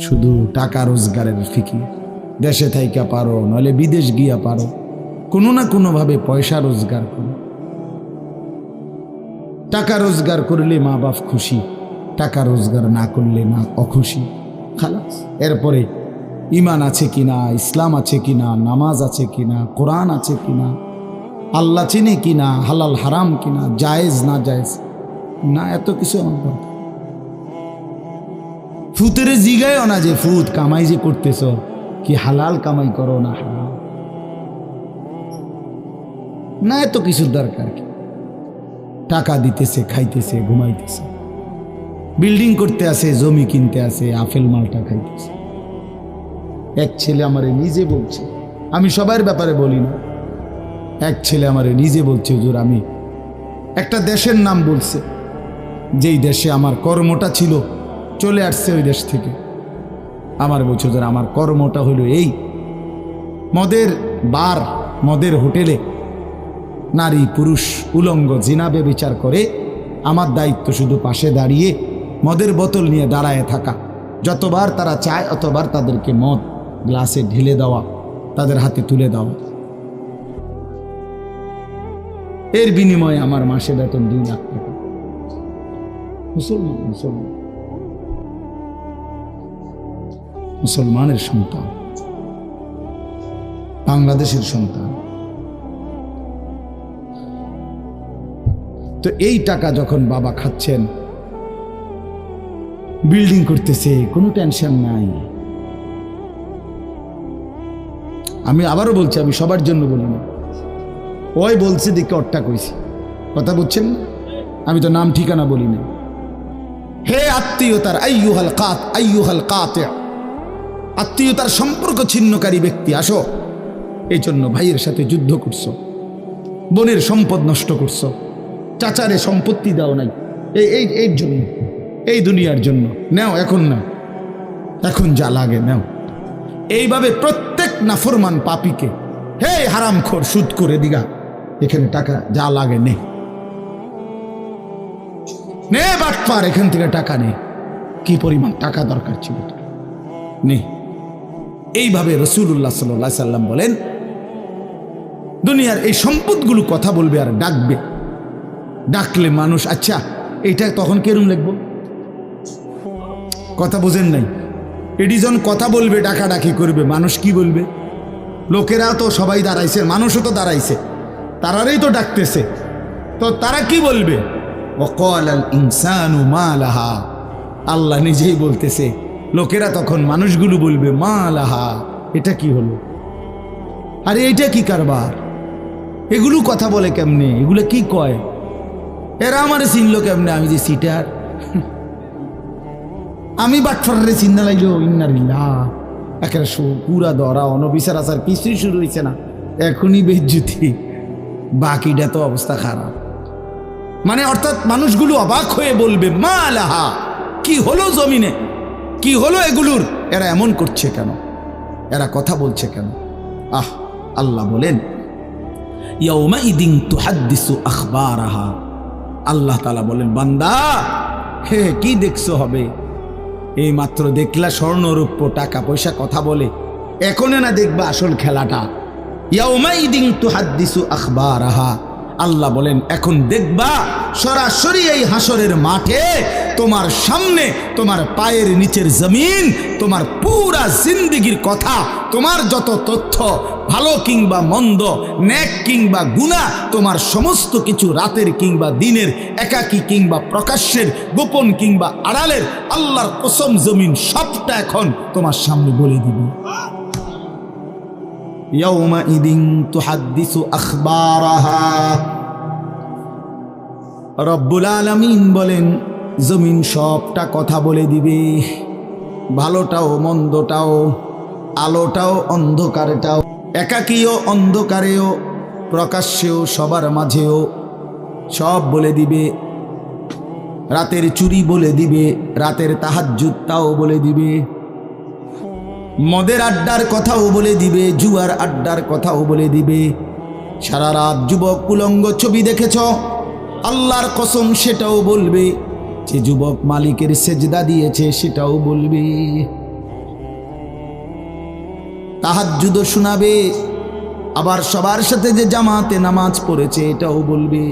শুধু টাকা রোজগারের ফিকির। দেশে থাইকা পারো, নইলে বিদেশ গিয়া পারো, কোনো না কোনোভাবে পয়সা রোজগার করো। টাকা রোজগার করলে মা বাপ খুশি, টাকা রোজগার না করলে মা অখুশি। খালাস। এরপরে ইমান আছে কিনা, ইসলাম আছে কিনা, নামাজ আছে কিনা, কোরআন আছে কিনা, আল্লাহ চিনে কিনা, হালাল হারাম কিনা, জায়েজ না জায়েজ না, এত কিছু আমার দরকার। ফুতেরে জিগায়ও না যে ফুত কামাই যে করতেছ কি হালাল কামাই করো না হারাম, না এত কিছুর দরকার কি। টাকা দিতেছে, খাইতেছে, ঘুমাইতেছে, বিল্ডিং করতে আসে, জমি কিনতে আসে, আপেল মালটা খাইতেছে। এক ছেলে আমারে নিজে বলছে, আমি সবার ব্যাপারে বলি না, এক ছেলে আমারে নিজে বলছে, হুজুর আমি একটা দেশের নাম বলছে, যেই দেশে আমার কর্মটা ছিল, চলে আসছে ওই দেশ থেকে। আমার বলছে হুজুর আমার কর্মটা হলো এই মদের বার, মদের হোটেলে নারী পুরুষ উলঙ্গ জিনাবে বিচার করে, আমার দায়িত্ব শুধু পাশে দাঁড়িয়ে মদের বোতল নিয়ে দাঁড়ায় থাকা, যতবার তারা চায় অতবার তাদেরকে মদ গ্লাসে ঢেলে দেওয়া, তাদের হাতে তুলে দেওয়া। এর বিনিময়ে আমার মাসে বেতন 2 লাখ টাকা। মুসলমান মুসলমান মুসলমানের সন্তান, বাংলাদেশের সন্তান। তো এই টাকা যখন বাবা খাচ্ছেন, বিল্ডিং করতেছে, কোনো টেনশন নাই। আমি আবারও বলছি, আমি সবার জন্য বলি না, ওই বলছে দেখে অট্টা কইছি, কথা বুঝছেন না? আমি তো নাম ঠিকানা বলি না। হে আত্মীয়তার আইয়ুহাল কাত আইয়ুহাল কাতে, আত্মীয়তার সম্পর্ক ছিন্নকারী ব্যক্তি, আসো। এই জন্য ভাইয়ের সাথে যুদ্ধ করছো, বোনের সম্পদ নষ্ট করছো, চাচারে সম্পত্তি দাও নাই, এই জন্য, এই দুনিয়ার জন্য নাও, এখন না, এখন যা লাগে নাও। এইভাবে প্রত্যেক নাফরমান পাপীকে, হে হারামখোর সুদ করে দিগা, এখানে টাকা যা লাগে নে, নে বাটপার, এখান থেকে টাকা নে, কি পরিমাণ টাকা দরকার ছিল নে। এইভাবে রাসূলুল্লাহ সাল্লাল্লাহু আলাইহি সাল্লাম বলেন, দুনিয়ার এই সম্পদগুলো কথা বলবে আর ডাকবে, ডাকলে মানুষ আচ্ছা এইটা তখন কেরম লিখবো, কথা বোঝেন নাই? এডিজন কথা বলবে, ডাকাডাকি করবে, মানুষ কি বলবে? লোকেরা তো সবাই দাঁড়াইছে, মানুষও তো দাঁড়াইছে, তারারই তো ডাকতেছে, তো তারা কি বলবে? ওয়াকালাল ইনসানু মা লাহা, আল্লাহ নিজেই বলতেছে, লোকেরা তখন মানুষগুলো বলবে মা লাহা, এটা কি হলো, আরে এইটা কি কারবার, এগুলো কথা বলে কেমনে, এগুলো কি কয়, এরা আমারে চিনলো কেমনে, আমি যে সিটার, আমি বাটফারে চিন্তা লাগলো, ইন্নালিল্লাহ, একেবারে পুরা ধরা অনবিচার আচার কিছুই শুরু হয়েছে না, এখনই বেজ্জুতি, বাকিটা তো অবস্থা খারাপ। মানে অর্থাৎ মানুষগুলো অবাক হয়ে বলবে মা লাহা, কি হলো জমিনে, কি হলো এগুলোর, এরা এমন করছে কেন, এরা কথা বলছে কেন? আহ, আল্লাহ বলেন ইয়াউমাইদিন তুহাদ্দিসু আখবারাহা, আল্লাহ তাআলা বলেন বান্দা হে কি দেখছো হবে, এই মাত্র দেখলা স্বর্ণরূপ্য টাকা পয়সা কথা বলে, এখনো না দেখবা আসল খেলাটা। ইয়াউমাইদিন তুহাদ্দিসু আখবারাহা, আল্লাহ বলেন এখন দেখবা সরাসরি এই হাসরের মাঠে তোমার সামনে, তোমার পায়ের নিচের জমিন, তোমার পুরা জিন্দেগির কথা, তোমার যত তথ্য, ভালো কিংবা মন্দ, নেক কিংবা গুনাহ, তোমার সমস্ত কিছু রাতের কিংবা দিনের, একাকী কিংবা প্রকাশ্যের, গোপন কিংবা আড়ালের, আল্লাহর কসম জমিন সবটা এখন তোমার সামনে বলে দিবে। ইয়াউমাইদিন তুহাদ্দিসু আখবারাহা, রব্বুল আলামিন বলেন জমিন সবটা কথা বলে দিবে, ভালোটাও মন্দটাও, আলোটাও অন্ধকারটাও, একাকীও অন্ধকারেও, প্রকাশ্যেও, সবার মাঝেও সব বলে দিবে। রাতের চুরি বলে দিবে, রাতের তাহাজ্জুদটাও বলে দিবে, মদের আড্ডার কথাও বলে দিবে, জুয়ার আড্ডার কথাও বলে দিবে। সারা রাত যুবক উলঙ্গ ছবি দেখেছ, আল্লাহর কসম সেটাও বলবে। যে যুবক মালিকের সেজদা দিয়েছে সেটাও বলবে, তাহাজ্জুদ শোনাবে, আবার সবার সাথে যে জামাতে নামাজ পড়েছে এটাও বলবে,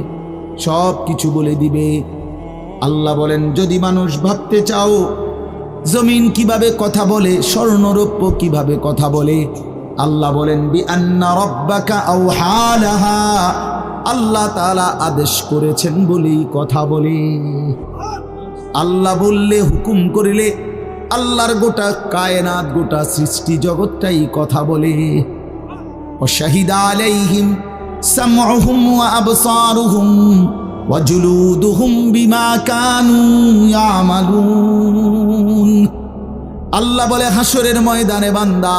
সব কিছু বলে দিবে। আল্লাহ বলেন, যদি মানুষ ভাবতে চাও জমিন কিভাবে কথা বলে, স্বর্ণরৌপ্য কিভাবে কথা বলে, আল্লাহ বলেন বিআন্না রাব্বাকা আওহা লাহা, আল্লাহ তাআলা আদেশ করেছেন বলেই কথা বলে। আল্লাহ বললে, হুকুম করিলে আল্লাহর গোটা কায়নাত, গোটা সৃষ্টি জগৎটাই কথা বলে। وشهد عليهم سمعهم وأبصارهم وجلودهم بما كانوا يعملون। আল্লাহ বলে, হাসরের ময়দানে বান্দা,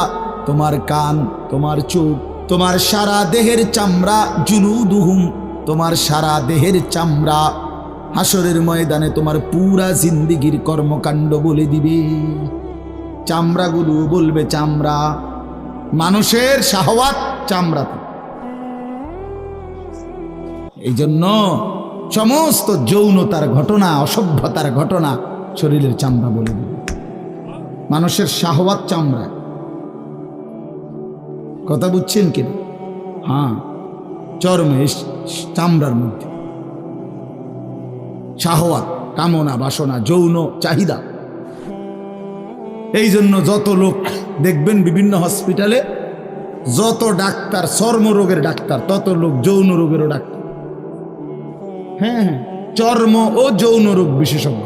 তোমার কান, তোমার চোখ, তোমার সারা দেহের চামড়া, জুলুদুহুম, তোমার সারা দেহের চামড়া, হাসরের ময়দানে তোমার পুরা জিন্দিগির কর্মকাণ্ড বলে দিবে। চামড়াগুলো বলবে, চামড়া, মানুষের শাহওয়াত চামড়াতে। এই জন্য সমস্ত যৌনতার ঘটনা, অসভ্যতার ঘটনা শরীরের চামড়া বলে দিবে। মানুষের শাহওয়াত চামড়া, কথা বুঝছেন কি? হ্যাঁ, চর্মে, চামড়ার মধ্যে শাহওয়াত, কামনা, বাসনা, যৌন চাহিদা। এই জন্য যত লোক দেখবেন বিভিন্ন হসপিটালে, যত ডাক্তার চর্মরোগের ডাক্তার, তত লোক যৌন রোগেরও ডাক্তার। হ্যাঁ, চর্ম ও যৌন রোগ বিশেষজ্ঞ,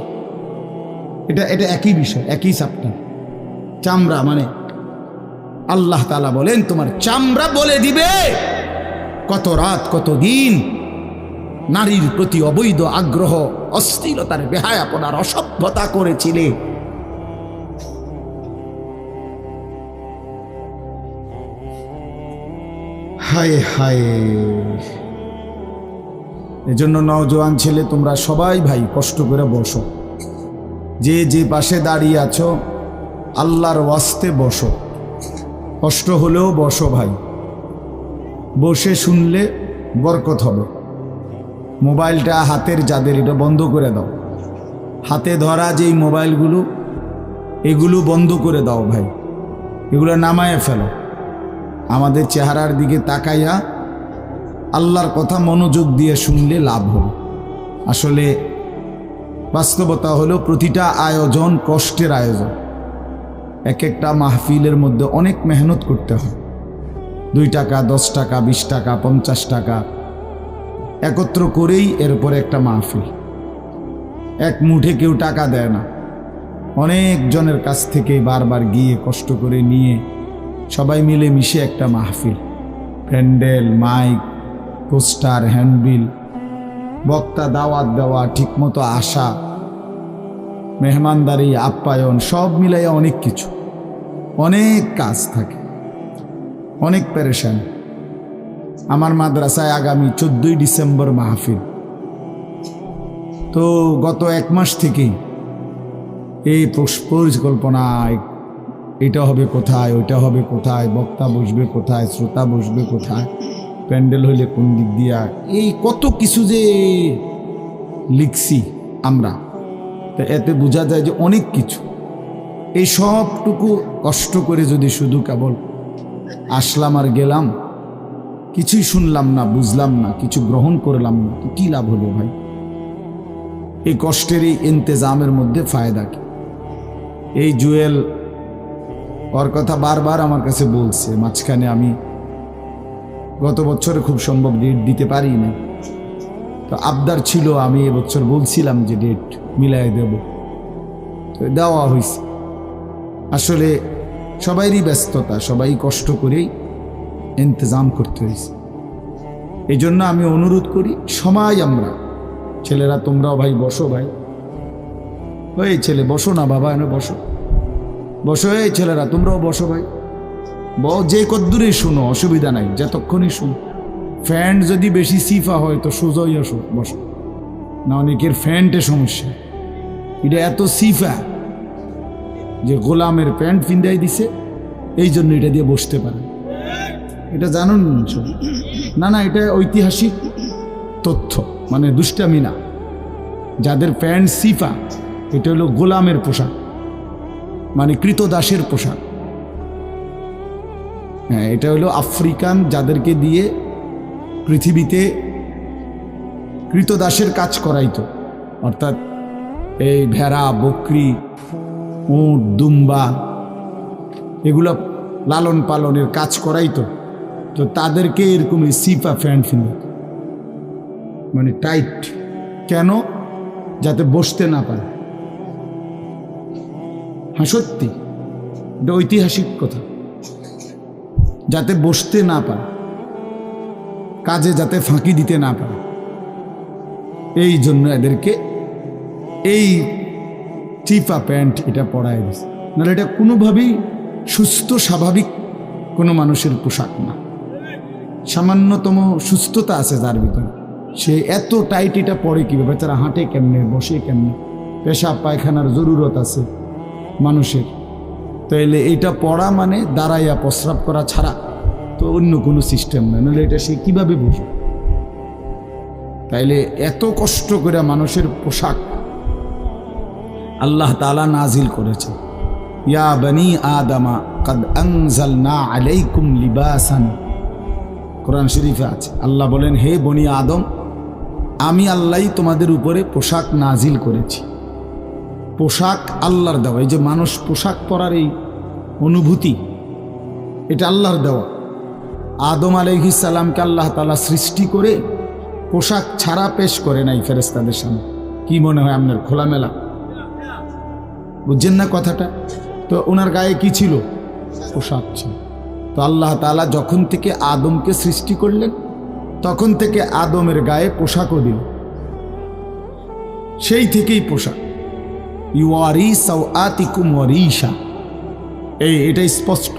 এটা একই বিষয়, একই চ্যাপ্টার। চামড়া মানে আল্লাহ তাআলা বলেন, তোমার চামড়া বলে দিবে কত রাত, কত দিন নারীর প্রতি অবৈধ আগ্রহ, অশ্লীলতার, বেহায়াপনার, অসভ্যতা করেছিলে। হায় হায়। এজন্য নওজোয়ান ছেলে, তোমরা সবাই ভাই কষ্ট করে বসো, যে যে পাশে দাঁড়িয়ে আছো আল্লাহর ওয়াস্তে বসো, কষ্ট হলেও বসো ভাই, বসে শুনলে বরকত হবে। মোবাইলটা হাতের যাদের, এটা বন্ধ করে দাও। হাতে ধরা যেই মোবাইলগুলো, এগুলো বন্ধ করে দাও ভাই, এগুলো নামায়ে ফেলো। আমাদের চেহারার দিকে তাকাইয়া আল্লাহর কথা মনোযোগ দিয়ে শুনলে লাভ হবে। আসলে বাস্তবতা হলো, প্রতিটা আয়োজন কষ্টের আয়োজন। এক একটা মাহফিলের মধ্যে অনেক মেহনত করতে হয়। 2 টাকা, 10 টাকা, 20 টাকা, 50 টাকা একত্র করেই এরপরে একটা মাহফিল। এক মুঠে কেউ টাকা দেয় না, অনেক জনের কাছ থেকে বারবার গিয়ে কষ্ট করে নিয়ে সবাই মিলে মিশে একটা মাহফিল। প্যান্ডেল, মাইক, পোস্টার, হ্যান্ডবিল, বক্তা, দাওয়াত দেওয়া, ঠিকমতো আসা, মেহমানদারি, আপ্যায়ন, সব মিলাইয়া অনেক কিছু, অনেক কাজ থাকে, অনেক পেরেশান। আমার মাদ্রাসায় আগামী 14ই ডিসেম্বর মাহফিল। তো গত 1 মাস থেকেই এই পরিকল্পনা, এটা হবে কোথায়, ওইটা হবে কোথায়, বক্তা বসবে কোথায়, শ্রোতা বসবে কোথায়, প্যান্ডেল হইলে কোন দিক দিয়া, এই কত কিছু যে লিখছি আমরা। তো এতে বোঝা যায় যে অনেক কিছু। এই সবটুকু কষ্ট করে যদি শুধু কেবল আসলাম আর গেলাম, কিছুই শুনলাম না, বুঝলাম না, কিছু গ্রহণ করলাম না, তো কী লাভ হলো ভাই? এই কষ্টের এই ইন্তেজামের মধ্যে ফায়দা কি? এই জুয়েল ওর কথা বারবার আমার কাছে বলছে, মাঝখানে আমি গত বছরে খুব সম্ভব ডেট দিতে পারি না, তো আবদার ছিল, আমি এবছর বলছিলাম যে ডেট মিলাই দেব, তো দেওয়া হয়েছে। আসলে সবাইরই ব্যস্ততা, সবাই কষ্ট করেই ইন্তজাম করতে হয়েছে। এই জন্য আমি অনুরোধ করি, সময় আমরা ছেলেরা, তোমরাও ভাই বসো, ভাই ওই ছেলে বসো না বাবা, এনে বসো, বসো। এই ছেলেরা তোমরাও বসো ভাই, যে কদ্দুরে শুনো, অসুবিধা নাই, যতক্ষণই শুনো। ফ্যান্ট যদি বেশি সিফা হয় তো সোজাই আসো, বসো না। অনেকের ফ্যান্টে সমস্যা, এটা এত সিফা যে গোলামের প্যান্ট ফিন্দাই দিছে, এই জন্য এটা দিয়ে বসতে পারে। এটা জানুন না? না, এটা ঐতিহাসিক তথ্য, মানে দুষ্টামি না। যাদের প্যান্ট সিফা, এটা হলো গোলামের পোশাক, মানে কৃতদাসের পোশাক। হ্যাঁ, এটা হলো আফ্রিকান, যাদেরকে দিয়ে পৃথিবীতে কৃতদাসের কাজ করাইতো, অর্থাৎ এই ভেড়া, বকরি, উট, দুম্বা এগুলো লালন পালনের কাজ করাইতো। তো তাদেরকে এরকম সিফা প্যান্ট ফিল, মানে টাইট, কেন? যাতে বসতে না পারে। হ্যাঁ সত্যি, এটা ঐতিহাসিক কথা, যাতে বসতে না পারে, কাজে যাতে ফাঁকি দিতে না পারে, এই জন্য এদেরকে এই চিফা প্যান্ট এটা পরায় দিচ্ছে। নাহলে এটা কোনোভাবেই সুস্থ স্বাভাবিক কোনো মানুষের পোশাক না। সামান্যতম সুস্থতা আছে যার ভিতরে, সে এত টাইট এটা পরে কীভাবে? তারা হাঁটে কেমনে, বসে কেমনে, পেশাব পায়খানার জরুরত আছে মানুষের, তাইলে এটা পড়া মানে দাঁড়াইয়া প্রস্রাব করা ছাড়া তো অন্য কোনো সিস্টেম নয়, নাহলে এটা সে কীভাবে বসে? তাইলে এত কষ্ট করে মানুষের পোশাক আল্লাহ তাআলা নাজিল করেছে। ইয়া বনি আদমা কদ আনজালনা আলাইকুম লিবাসান, কোরআন শরীফে আছে। আল্লাহ বলেন, হে বনি আদম, আমি আল্লাহই তোমাদের উপরে পোশাক নাজিল করেছি। পোশাক আল্লাহর দেওয়া। এই যে মানুষ পোশাক পরার এই অনুভূতি, এটা আল্লাহর দেওয়া। আদম আলাইহিস সালামকে আল্লাহ তাআলা সৃষ্টি করে পোশাক ছাড়া পেশ করে নাই ফেরেশতাদের সামনে। কি মনে হয় আপনার? খোলামেলা, বুঝছেন না কথাটা? তো ওনার গায়ে কি ছিল? পোশাক ছিল। তো আল্লাহ তাআলা যখন থেকে আদমকে সৃষ্টি করলেন, তখন থেকে আদমের গায়ে পোশাকও দিল। সেই থেকেই পোশাক। ইউয়ারি সাওআতিকুম ওয়ারিশা, এটাই স্পষ্ট।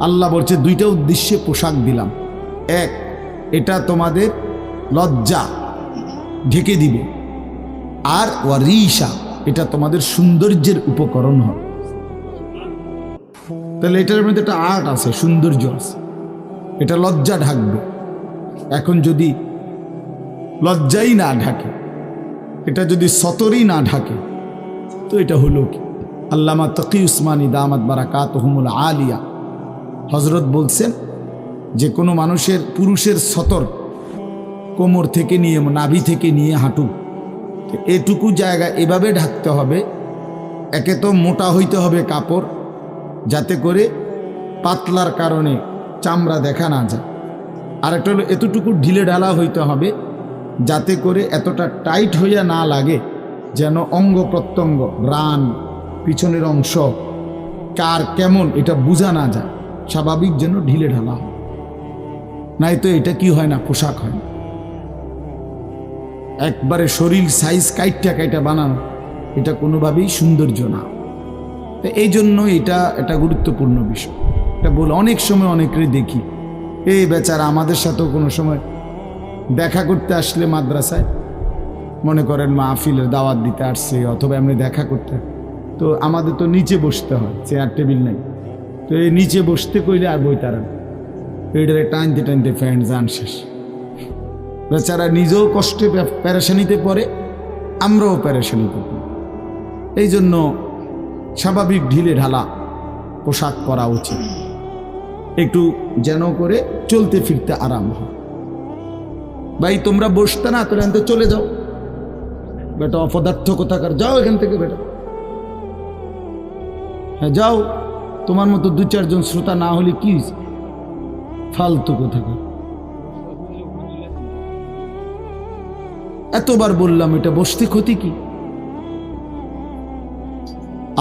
আল্লাহ বলছে দুইটা উদ্দেশ্যে পোশাক দিলাম। এক, এটা তোমাদের লজ্জা ঢেকে দিবে, আর ওয়ারিশা, এটা তোমাদের সৌন্দর্যের উপকরণ হবে। তাহলে এটার মধ্যে একটা আর্ট আছে, সৌন্দর্য আছে, এটা লজ্জা ঢাকবে। এখন যদি লজ্জাই না ঢাকে, এটা যদি সতরই না ঢাকে, তো এটা হলো কি? আল্লামা তকি উসমানী দামাত বারাকাতুহুমুল আলিয়া হজরত বলছেন যে কোনো মানুষের, পুরুষের সতর কোমর থেকে নিয়ে, নাভি থেকে নিয়ে হাঁটু, এটুকু জায়গা এভাবে ঢাকতে হবে। একে তো মোটা হইতে হবে কাপড়, যাতে করে পাতলার কারণে চামড়া দেখা না যায়। আর একটা হলো এতটুকু ঢিলে ঢালা হইতে হবে, যাতে করে এতটা টাইট হইয়া না লাগে, যেন অঙ্গ প্রত্যঙ্গ, রান, পিছনের অংশ কার কেমন এটা বোঝা না যায়। স্বাভাবিক যেন ঢিলে ঢালা হয়, নাই তো এটা কি হয় না? পোশাক হয় না। একবারে শরীর সাইজ কাইটা বানানো, এটা কোনোভাবেই সৌন্দর্য না। তো এই জন্য এটা একটা গুরুত্বপূর্ণ বিষয়। এটা বলে অনেক সময় অনেকেরই দেখি, এই বেচারা আমাদের সাথেও কোনো সময় দেখা করতে আসলে মাদ্রাসায়, মনে করেন মাহফিলের দাওয়াত দিতে আসছে অথবা এমনি দেখা করতে, তো আমাদের তো নিচে বসতে হয়, চেয়ার টেবিল নাই। তো এই নিচে বসতে কইলে আর বই তারা এটারে টানতে টানতে ফ্যান যান শেষ। বেচারা নিজেও কষ্টে প্যারেশানিতে পড়ে, আমরাও প্যারেশানিতে পড়ি। এই জন্য স্বাভাবিক ঢিলে ঢালা পোশাক পরা উচিত, একটু যেন করে চলতে ফিরতে আরাম হয়। ভাই তোমরা বসতে না, তোরা এখান থেকে চলে যাও বেটা, অপদার্থ কোথাকার, যাও এখান থেকে বেটা। হ্যাঁ যাও, তোমার মতো দু চারজন শ্রোতা না হলে কি ফালতু কোথাকার। এতবার বললাম, এটা বসতে ক্ষতি কি?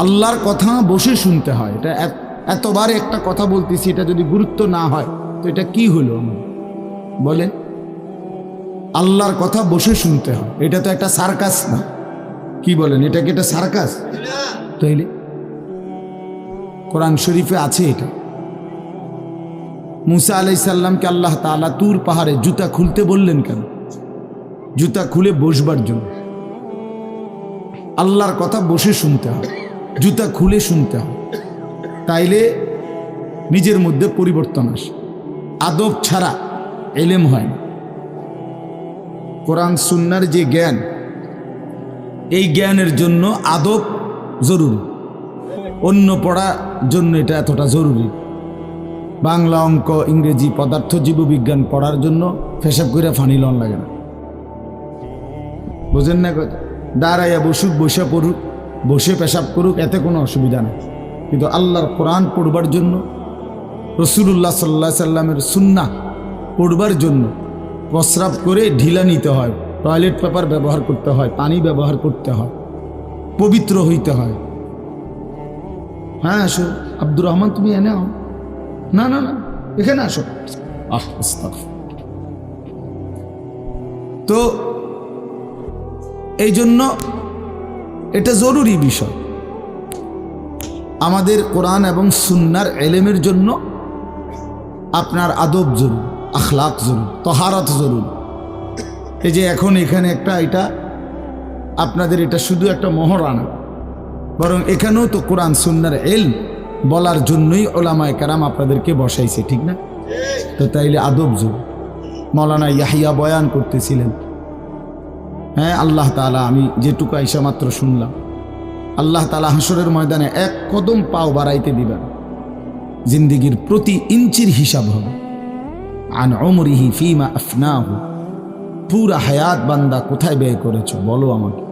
আল্লাহর কথা বসে শুনতে হয়। এটা এতবার একটা কথা বলতেছি, এটা যদি গুরুত্ব না হয় তো এটা কি হলো? বলেন, আল্লাহর কথা বসে শুনতে হয়, এটা তো একটা সার্কাস না। কি বলেন, এটা কি একটা সার্কাস? তাইলে কোরআন শরীফে আছে এটা। মুসা আলাইহিস সালামকে আল্লাহ তাআলা তুর পাহাড়ে জুতা খুলতে বললেন কেন? জুতা খুলে বসবার জন্য। আল্লাহর কথা বসে শুনতে হয়, জুতা খুলে শুনতে হয়, তাইলে নিজের মধ্যে পরিবর্তন আসে। আদব ছাড়া এলেম হয় না। কোরআন সুন্নাহর যে জ্ঞান, এই জ্ঞানের জন্য আদব জরুরি, অন্য পড়ার জন্য এটা এতটা জরুরি। বাংলা, অঙ্ক, ইংরেজি, পদার্থ, জীববিজ্ঞান পড়ার জন্য পেশাব করে ফানি লন লাগে না, বুঝেন না কথা? দাঁড়াইয়া বসুক, বসে পড়ুক, বসে পেশাব করুক, এতে কোনো অসুবিধা নেই। কিন্তু আল্লাহর কোরআন পড়বার জন্য, রসুল্লাহ সাল্লাল্লাহু আলাইহি সাল্লামের সুন্নাহ পড়বার জন্য প্রস্রাব করে ঢিলা নিতে হয়, টয়লেট পেপার ব্যবহার করতে হয়, পানি ব্যবহার করতে হয়, পবিত্র হইতে হয়। হ্যাঁ আসো আব্দুর রহমান, তুমি এনে আও। না না না, এখানে আসো। তো এই জন্য এটা জরুরি বিষয়। আমাদের কোরআন এবং সুন্নাহর ইলমের জন্য আপনার আদব জরুরি, আখলাক জরুরি, তহারাত জরুরি। এই যে এখন এখানে একটা, এটা আপনাদের এটা শুধু একটা মহরানা, বরং এখানেও তো কোরআন সুন্নাহর ইলম বলার জন্যই ওলামায়ে কেরাম আপনাদেরকে বসাইছে, ঠিক না? তো তাইলে আদব জরুরি। মাওলানা ইয়াহিয়া বয়ান করতেছিলেন, হ্যাঁ আল্লাহ তাআলা, আমি যেটুকু আইসা মাত্র শুনলাম, আল্লাহ তাআলা হাসরের ময়দানে এক কদম পাও বাড়াইতে দিবেন, জিন্দেগির প্রতি ইঞ্চির হিসাব হবে। আন উমরিহি ফিমা আফনাহু, পুরা হায়াত বান্দা কোথায় ব্যয় করেছো বলো আমাকে,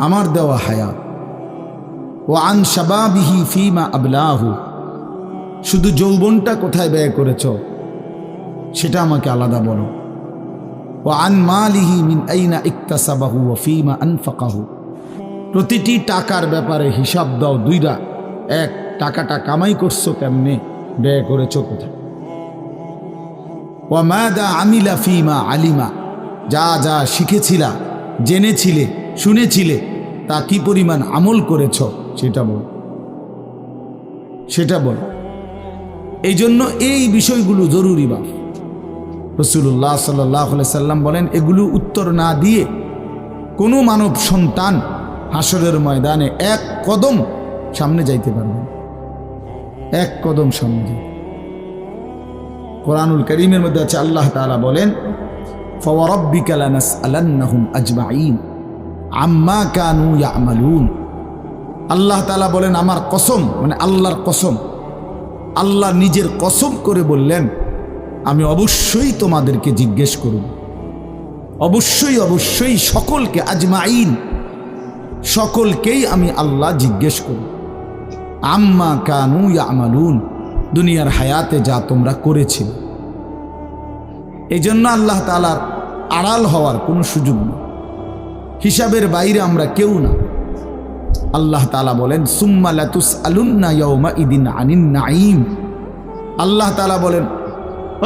আমার দেওয়া হায়াত। ও আন শাবাবিহি ফিমা আবলাহু, শুধু যৌবনটা কোথায় ব্যয় করেছো সেটা আমাকে আলাদা বলো। ও আন মালিহি মিন আইনা ইকতাসাবাহু ওয়া ফিমা আনফাকাহু, প্রতিটি টাকার ব্যাপারে হিসাব দাও দুইটা। এক, টাকাটা কামাই করছো কেমনে, ব্যয় করেছো কোথায়। ওয়া মাদা আমিলা ফিমা আলিমা, যা যা শিখেছিলা, জেনেছিলে, শুনেছিলে, তা কি পরিমাণ আমল করেছ সেটা বল, সেটা বল। এই জন্য এই বিষয়গুলো জরুরি। বাপ রাসূলুল্লাহ সাল্লাল্লাহু আলাইহি সাল্লাম বলেন, এগুলো উত্তর না দিয়ে কোনো মানব সন্তান হাসরের ময়দানে এক কদম সামনে যাইতে পারবে, এক কদম সামনে। কোরআনুল কারীমের মধ্যে আছে, আল্লাহ তাআলা বলেন, ফাওয়ারাব্বিকা লানাসআলান্নাহুম আজমাইন আম্মা কানু ইয়ামালুন। আল্লাহ তাআলা বলেন, আমার কসম, মানে আল্লাহর কসম, আল্লাহ নিজের কসম করে বললেন, আমি অবশ্যই তোমাদেরকে জিজ্ঞেস করব, অবশ্যই অবশ্যই সকলকে, আজমাইন, সকলকেই আমি আল্লাহ জিজ্ঞেস করব, আম্মা কানু ইয়ামালুন, দুনিয়ার হায়াতে যা তোমরা করেছিলে। এই জন্য আল্লাহ তাআলার আড়াল হওয়ার কোনো সুযোগ নেই, হিসাবের বাইরে আমরা কেউ না। আল্লাহ তাআলা বলেন, সুম্মা লাতুসআলুন্না ইয়াওমা ইদিন আনিন নাঈম। আল্লাহ তাআলা বলেন,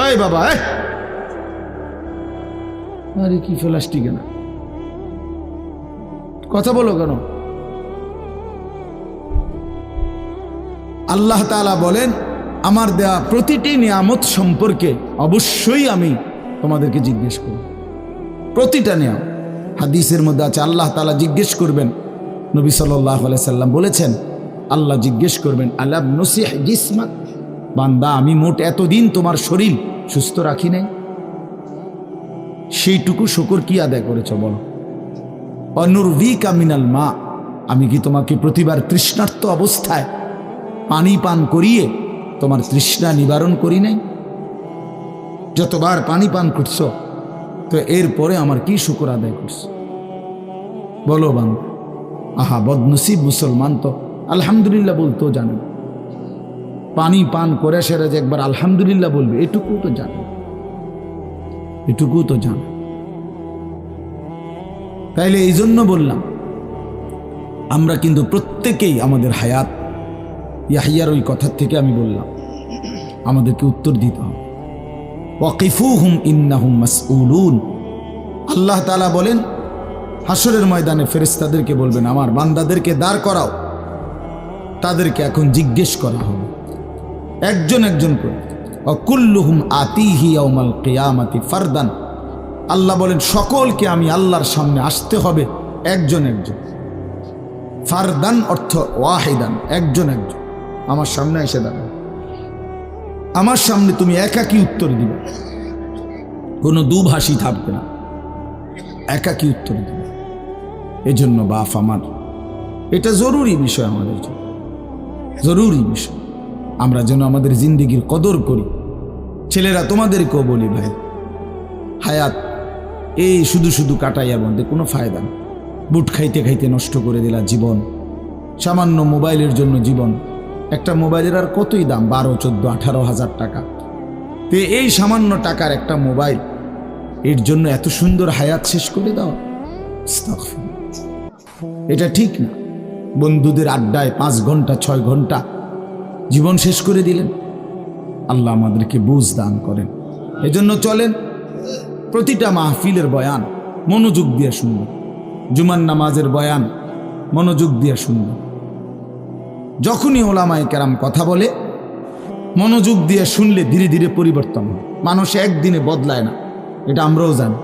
ওই বাবা, আরে কি প্লাস্টিক না, কথা বলো কেন? আল্লাহ তাআলা বলেন, আমার দেয়া প্রতিটি নিয়ামত সম্পর্কে অবশ্যই আমি তোমাদেরকে জিজ্ঞেস করব, প্রতিটা নিয়ামত। হাদিসের মধ্যে আছে, আল্লাহ তাআলা জিজ্ঞেস করবেন, নবী সাল্লাল্লাহু আলাইহি সাল্লাম বলেছেন, আল্লাহ জিজ্ঞেস করবেন, আলাম নুসিহ জিসমাক, বান্দা আমি মোট এতদিন তোমার শরীর সুস্থ রাখি নাই, সেইটুকু শুকর কি আদায় করেছ বলো। অনুরভিকা মিনাল মা, আমি কি তোমাকে প্রতিবার তৃষ্ণার্ত অবস্থায় পানি পান করিয়ে তোমার তৃষ্ণা নিবারণ করি নাই? যতবার পানি পান করছো, তো এরপরে আমার কি শুকর আদায় করছো বলো বান্দা। আহা বদনসিব মুসলমান তো আলহামদুলিল্লাহ বলতেও জানে, পানি পান করে সেরা যে একবার আলহামদুলিল্লাহ বলবে, এটুকু তো জানে, এটুকু তো জানে। তাইলে এই জন্য বললাম, আমরা কিন্তু প্রত্যেকেই আমাদের হায়াত, ইয়াহিয়ার ওই কথার থেকে আমি বললাম, আমাদেরকে উত্তর দিতে হবে। ওয়াকিফুহুম ইন্নাহুম মাসউলুন। আল্লাহ তাআলা বলেন, হাসরের ময়দানে ফেরেশতাদেরকে বলবেন, আমার বান্দাদেরকে দাঁড় করাও, তাদেরকে এখন জিজ্ঞেস করা হবে একজন একজন করে। ওয়াকুল্লুহুম আতিহি ইয়াউমাল কিয়ামাতি ফারদান। আল্লাহ বলেন, সকলকে আমি আল্লাহর সামনে আসতে হবে একজন একজন। ফারদান অর্থ ওয়াহিদান, একজন একজন আমার সামনে এসে দাঁড়াও, আমার সামনে তুমি একাকী উত্তর দিবে, কোনো দুভাষী থাকবে না, একাকী উত্তর দিবে। এজন্য বাপ আমার, এটা জরুরি বিষয়, আমাদের জন্য জরুরি বিষয়। আমরা যেন আমাদের জিন্দিগির কদর করি। ছেলেরা তোমাদেরকেও বলি, ভাই, হায়াত এই শুধু শুধু কাটাইয়ার মধ্যে কোনো ফায়দা নেই। বুট খাইতে খাইতে নষ্ট করে দিলা জীবন, সামান্য মোবাইলের জন্য জীবন। একটা মোবাইলের আর কতই দাম, 12, 14, 18 হাজার টাকা। তো এই সামান্য টাকার একটা মোবাইল, এর জন্য এত সুন্দর হায়াত শেষ করে দাও, এটা ঠিক না। বন্ধুদের আড্ডায় 5 ঘন্টা 6 ঘন্টা জীবন শেষ করে দিলেন। আল্লাহ আমাদেরকে বুঝ দান করেন। এজন্য চলেন, প্রতিটা মাহফিলের বয়ান মনোযোগ দিয়ে শুনবেন, জুমার নামাজের বয়ান মনোযোগ দিয়ে শুনবেন। যখনই ওলামায়ে কেরাম কথা বলে মনোযোগ দিয়ে শুনলে ধীরে ধীরে পরিবর্তন হয়। মানুষ একদিনে বদলায় না, এটা আমরাও জানি।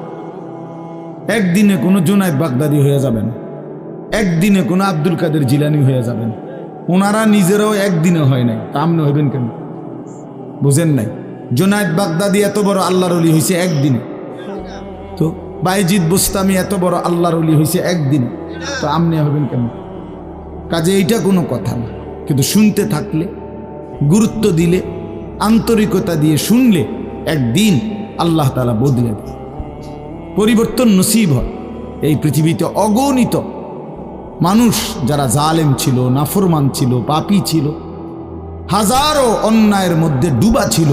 একদিনে কোনো জুনায়েদ বাগদাদি হয়ে যাবেন, একদিনে কোনো আব্দুল কাদের জিলানি হয়ে যাবেন। ওনারা নিজেরাও একদিনে হয় নাই, তা আপনি হইবেন কেন? বুঝেন নাই? জুনায়েদ বাগদাদি এত বড় আল্লাহর ওলি হয়েছে একদিনে, তো বাইজিদ বুস্তামি এত বড় আল্লাহর ওলি হয়েছে একদিনে, তো আপনি হবেন কেন? কাজে এইটা কোনো কথা না। কিন্তু শুনতে থাকলে, গুরুত্ব দিলে, আন্তরিকতা দিয়ে শুনলে একদিন আল্লাহ তাআলা বদলে দেয়, পরিবর্তন নসিব হয়। এই পৃথিবীতে অগণিত মানুষ যারা জালেম ছিল, নাফরমান ছিল, পাপী ছিল, হাজারো অন্যায়ের মধ্যে ডুবা ছিল,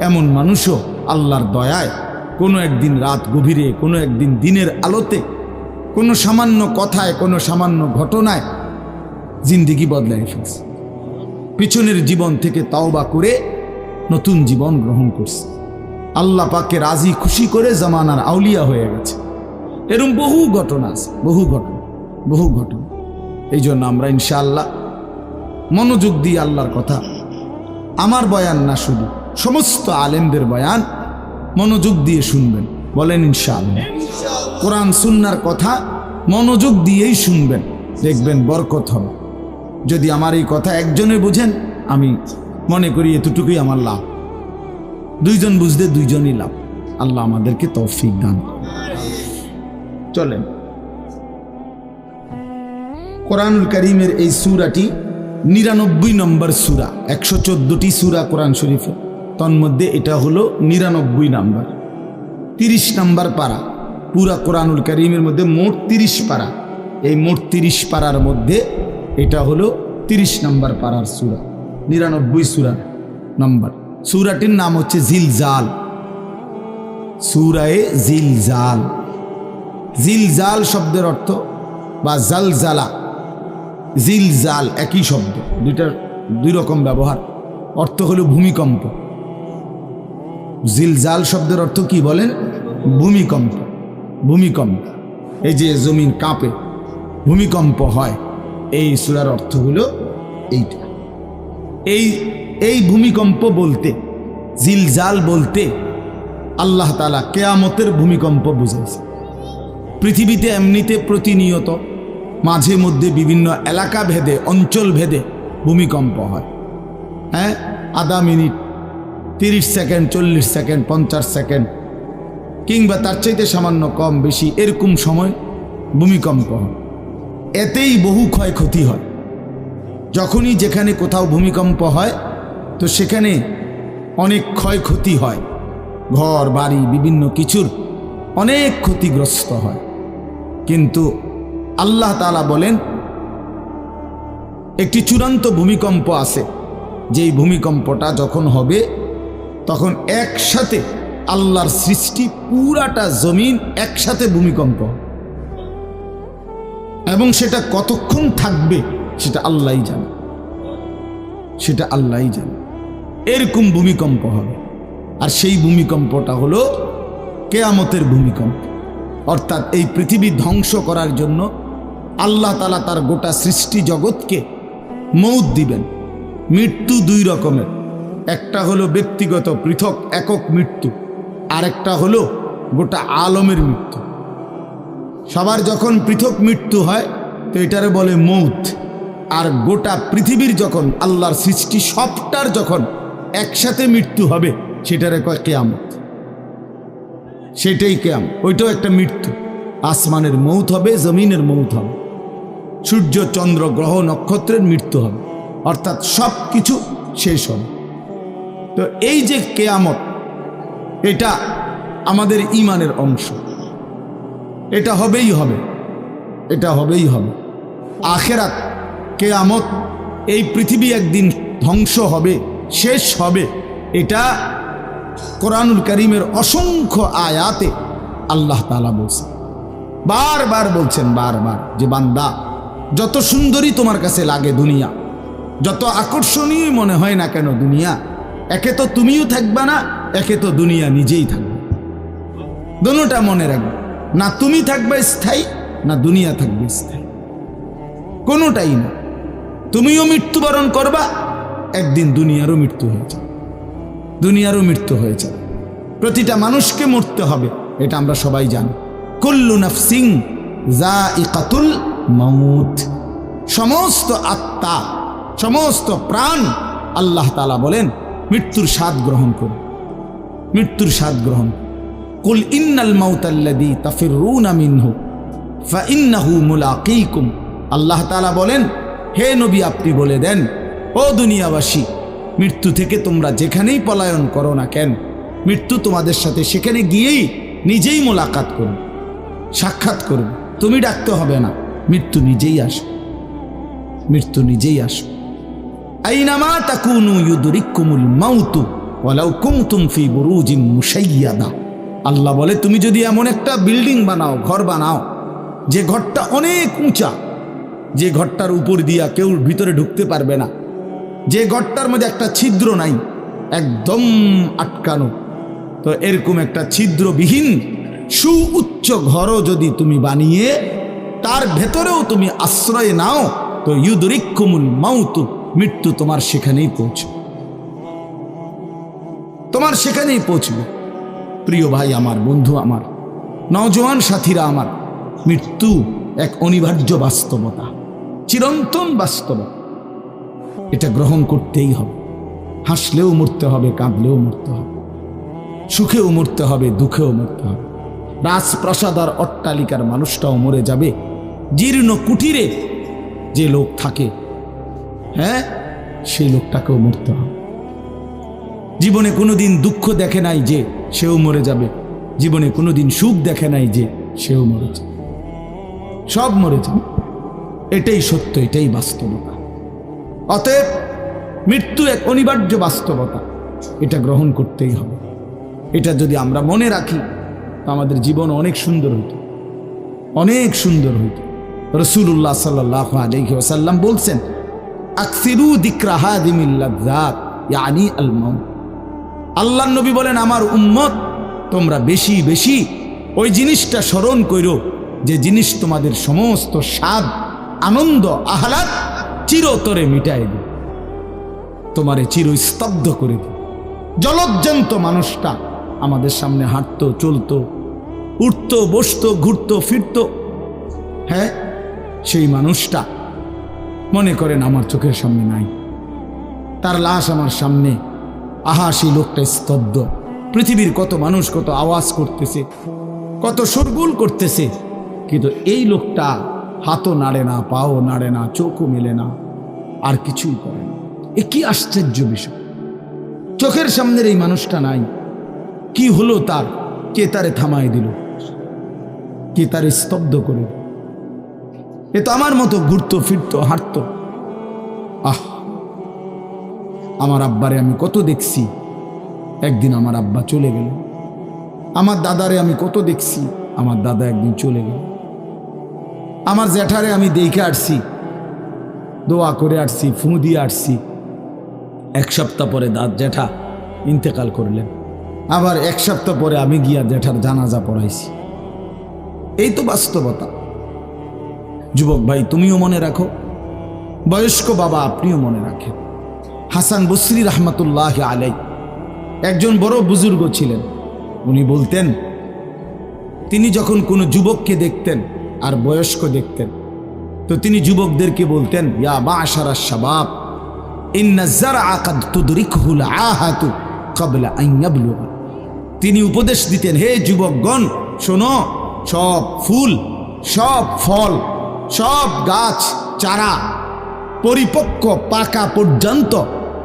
এমন মানুষও আল্লাহর দয়ায় কোনো একদিন রাত গভীরে, কোনো একদিন দিনের আলোতে, কোনো সামান্য কথায়, কোনো সামান্য ঘটনায় জিন্দেগি বদলায় ফেলছে। পিছনের জীবন থেকে তাওবা করে নতুন জীবন গ্রহণ করছে। আল্লাহ পাককে রাজি খুশি করে জামানার আউলিয়া হয়ে গেছে। এরকম বহু ঘটনা আছে, বহু ঘটনা। এই জন্য আমরা ইনশাআল্লাহ মনোযোগ দিয়ে আল্লাহর কথা, আমার বয়ান না শুধু সমস্ত আলেমদের বয়ান মনোযোগ দিয়ে শুনবেন। বলেন ইনশাআল্লাহ। কোরআন সুন্নাহর কথা মনোযোগ দিয়েই শুনবেন, দেখবেন বরকত হবে। যদি আমার এই কথা একজনে বুঝেন, আমি মনে করি এতটুকুই আমার লাভ। 2 জন বুঝতে 2 জনই লাভ। আল্লাহ আমাদেরকে তৌফিক দান করুন। চলেন, কোরআনুল কারীমের এই সূরাটি 99 নম্বর সূরা। 114টি সূরা কোরআন শরীফে, তন্মধ্যে এটা হলো 99 নাম্বার। 30 নাম্বার পারা। পুরা কোরআনুল কারীমের মধ্যে মোট 30 পারা। এই মোট 30 পারার মধ্যে এটা হলো 30 নাম্বার পারার সূরা, 99 সূরা নাম্বার। সূরাটির নাম হচ্ছে জিলজাল, সূরায়ে জিলজাল। জিলজাল শব্দের অর্থ বা জালজালা, জিলজাল একই শব্দ, দুইটার 2 রকম ব্যবহার। অর্থ হলো ভূমিকম্প। জিলজাল শব্দের অর্থ কি বলেন? ভূমিকম্প। ভূমিকম্প, এই যে জমিন কাঁপে, ভূমিকম্প হয়, এই সূরার অর্থ হলো এইটা। এই ভূমিকম্প বলতে, জিলজাল বলতে আল্লাহ তাআলা কিয়ামতের ভূমিকম্প বুঝাইছে। পৃথিবীতে এমনিতে প্রতিনিয়ত মাঝে মধ্যে বিভিন্ন এলাকা ভেদে, অঞ্চল ভেদে ভূমিকম্প হয়। হ্যাঁ, আধা মিনিট, 30 সেকেন্ড, 40 সেকেন্ড, 50 সেকেন্ড, কিংবা তার চাইতে সামান্য কম বেশি এরকম সময় ভূমিকম্প হয়। এতেই বহু ক্ষয়ক্ষতি হয়। যখনই যেখানে কোথাও ভূমিকম্প হয়, তো সেখানে অনেক ক্ষয়ক্ষতি হয়, ঘর বাড়ি বিভিন্ন কিছুর অনেক ক্ষতিগ্রস্ত হয়। কিন্তু আল্লাহ তাআলা বলেন একটি চূড়ান্ত ভূমিকম্প আছে, যেই ভূমিকম্পটা যখন হবে তখন একসাথে আল্লাহর সৃষ্টি পুরাটা জমিন একসাথে ভূমিকম্প, এবং সেটা কতক্ষণ থাকবে সেটা আল্লাহই জানে, সেটা আল্লাহই জানে। এরকম ভূমিকম্প হবে। আর সেই ভূমিকম্পটা হলো কিয়ামতের ভূমিকম্প। অর্থাৎ এই পৃথিবী ধ্বংস করার জন্য আল্লাহ তাআলা তার গোটা সৃষ্টি জগৎকে মৌত দিবেন। মৃত্যু 2 রকমের, একটা হলো ব্যক্তিগত পৃথক একক মৃত্যু, আর একটা হলো গোটা আলমের মৃত্যু। সবার যখন পৃথক মৃত্যু হয় তো এটারে বলে মৌত। আর গোটা পৃথিবীর যখন আল্লাহর সৃষ্টি সবটার যখন একসাথে মৃত্যু হবে সেটারে কয় কিয়ামত। সেটাই কিয়ামত, ওইটাও একটা মৃত্যু। আসমানের মৌত হবে, জমিনের মৌত হবে, সূর্য চন্দ্র গ্রহ নক্ষত্রের মৃত্যু হবে, অর্থাৎ সব কিছু শেষ হবে। তো এই যে কেয়ামত, এটা আমাদের ঈমানের অংশ, এটা হবেই হবে, এটা হবেই হবে। আখেরাত, কেয়ামত, এই পৃথিবী একদিন ধ্বংস হবে, শেষ হবে, এটা কোরআনুল কারীমের অসংখ্য আয়াতে আল্লাহ তাআলা বলছেন, বারবার বলছেন, বারবার, যে বান্দা, যত সুন্দরী তোমার কাছে লাগে দুনিয়া, যত আকর্ষণীয় মনে হয় না কেন দুনিয়া, একে তো তুমিও থাকবে না, একে তো দুনিয়া নিজেই থাকবে। দোনোটা মনে রাখবে, না তুমি থাকবে স্থায়ী, না দুনিয়া থাকবে স্থায়ী, কোনোটাই না। তুমিও মৃত্যুবরণ করবা, একদিন দুনিয়ারও মৃত্যু হয়ে যাবে, দুনিয়ারও মৃত্যু হয়ে যাবে। প্রতিটা মানুষকে মরতে হবে, এটা আমরা সবাই জানি। কুল্লু নাফসিন যায়িকাতুল মাউত, সমস্ত আত্মা, সমস্ত প্রাণ, আল্লাহ তাআলা বলেন মৃত্যুর স্বাদ গ্রহণ করুন, মৃত্যুর স্বাদ গ্রহণ। কুল ইন্নাল মাউতাল্লাযী তাফিররুনা মিনহু ফাইন্নাহু মুলাকীকুম, আল্লাহ তাআলা বলেন, হে নবী আপনি বলে দেন, ও দুনিয়াবাসী, মৃত্যু থেকে তোমরা যেখানেই পলায়ন করো না কেন, মৃত্যু তোমাদের সাথে সেখানে গিয়েই নিজেই মোলাকাত করবে, সাক্ষাৎ করবে। তুমি ডাকতে হবে না, মৃত্যু নিজেই আসবে, মৃত্যু নিজেই আসবে। আইনামা তাকুনু ইউদরিকুমুল মাউতু ওয়ালাউ কুনতুম ফি বুরুজিন মুশাইয়াদা, আল্লাহ বলে তুমি যদি এমন একটা বিল্ডিং বানাও, ঘর বানাও, যে ঘরটা অনেক উঁচা, যে ঘরটার উপর দিয়া কেউ ভিতরে ঢুকতে পারবে না, যে ঘরটার মধ্যে একটা ছিদ্র নাই, একদম আটকানো, তো এরকম একটা ছিদ্রবিহীন সুউচ্চ ঘরও যদি তুমি বানিয়ে তার ভেতরেও তুমি আশ্রয় নাও, তো ইউদরিকুমুল মাউতু, মৃত্যু তোমার সেখানেই পৌঁছবে, তোমার সেখানেই পৌঁছবে। প্রিয় ভাই আমার, বন্ধু আমার, নওজোয়ান সাথীরা আমার, মৃত্যু এক অনিবার্য বাস্তবতা, চিরন্তন বাস্তবতা, এটা গ্রহণ করতেই হবে। হাসলেও মরতে হবে, কাঁদলেও মরতে হবে, সুখেও মরতে হবে, দুঃখেও মরতে হবে। রাজপ্রাসাদ আর অট্টালিকার মানুষটাও মরে যাবে, জীর্ণ কুটিরে যে লোক থাকে, হ্যাঁ, সেই লোকটাকেও মরতে হবে। জীবনে কোনোদিন দুঃখ দেখে নাই যে, সেও মরে যাবে। জীবনে কোনোদিন সুখ দেখে নাই যে, সেও মরে যাবে, সব মরে যাবে। এটাই সত্য, এটাই বাস্তবতা। অতএব মৃত্যু এক অনিবার্য বাস্তবতা, এটা গ্রহণ করতেই হবে। এটা যদি আমরা মনে রাখি, তো আমাদের জীবন অনেক সুন্দর হইত, অনেক সুন্দর হইত। রাসূলুল্লাহ সাল্লাল্লাহু আলাইহি ওয়াসাল্লাম বলছেন, আকসিরু যিকরা হাদিমিল লাযযাত ইয়ানি আল মাউত। আল্লাহর নবী বলেন, আমার উম্মত, তোমরা বেশি বেশি ওই জিনিসটা স্মরণ করো, যে জিনিস তোমাদের সমস্ত স্বাদ, আনন্দ, আহ্লাদ চিরতরে মিটায় দেবে, তোমারে চিরস্তব্ধ করে দেবে। জলজ্জান্ত মানুষটা আমাদের সামনে হাঁটতো, চলতো, উঠতো, বসতো, ঘুরতো, ফিরতো, হ্যাঁ, সেই মানুষটা মনে করেন আমার চোখের সামনে নাই, তার লাশ আমার সামনে, আহা সেই লোকটা স্তব্ধ। পৃথিবীর কত মানুষ কত আওয়াজ করতেছে, কত শোরগোল করতেছে, কিন্তু এই লোকটা হাতও নাড়ে না, পাও নাড়ে না, চোখও মেলে না, আর কিছুই করে না। এ কি আশ্চর্য বিষয়! চোখের সামনের এই মানুষটা নাই, কি হলো তার? কে তারে থামায় দিল? কে তারে স্তব্ধ করে? এ তো আমার মতো ঘুরতো, ফিরতো, হাঁটতো। আহ, আমার আব্বারে আমি কত দেখছি, একদিন আমার আব্বা চলে গেল। আমার দাদারে আমি কত দেখছি, আমার দাদা একদিন চলে গেল। আমার জ্যাঠারে আমি দেখে আসছি, দোয়া করে আসছি, ফু দিয়ে আসছি। এক সপ্তাহ পরে জ্যাঠা ইন্তেকাল করলেন। আবার এক সপ্তাহ পরে আমি গিয়া জ্যাঠার জানাজা পড়াইছি। এই তো বাস্তবতা। যুবক ভাই, তুমিও মনে রাখো, বয়স্ক বাবা আপনিও মনে রাখেন। হাসান বসরি রহমতুল্লাহ আলাই একজন বড় বুজুর্গ ছিলেন। উনি বলতেন, তিনি যখন কোনো যুবককে দেখতেন আর বয়স্ক দেখতেন, তো তিনি যুবকদেরকে বলতেন, ইয়া মা'শারাশ শাবাব ইন্না যারআ কাদ তুদরিকুহুল আহাতু ক্বাবলা আন ইয়াবলুগা। তিনি উপদেশ দিতেন, হে যুবকগণ শোনো, সব ফুল, সব ফল, সব গাছ চারা পরিপক্ক পাকা পর্যন্ত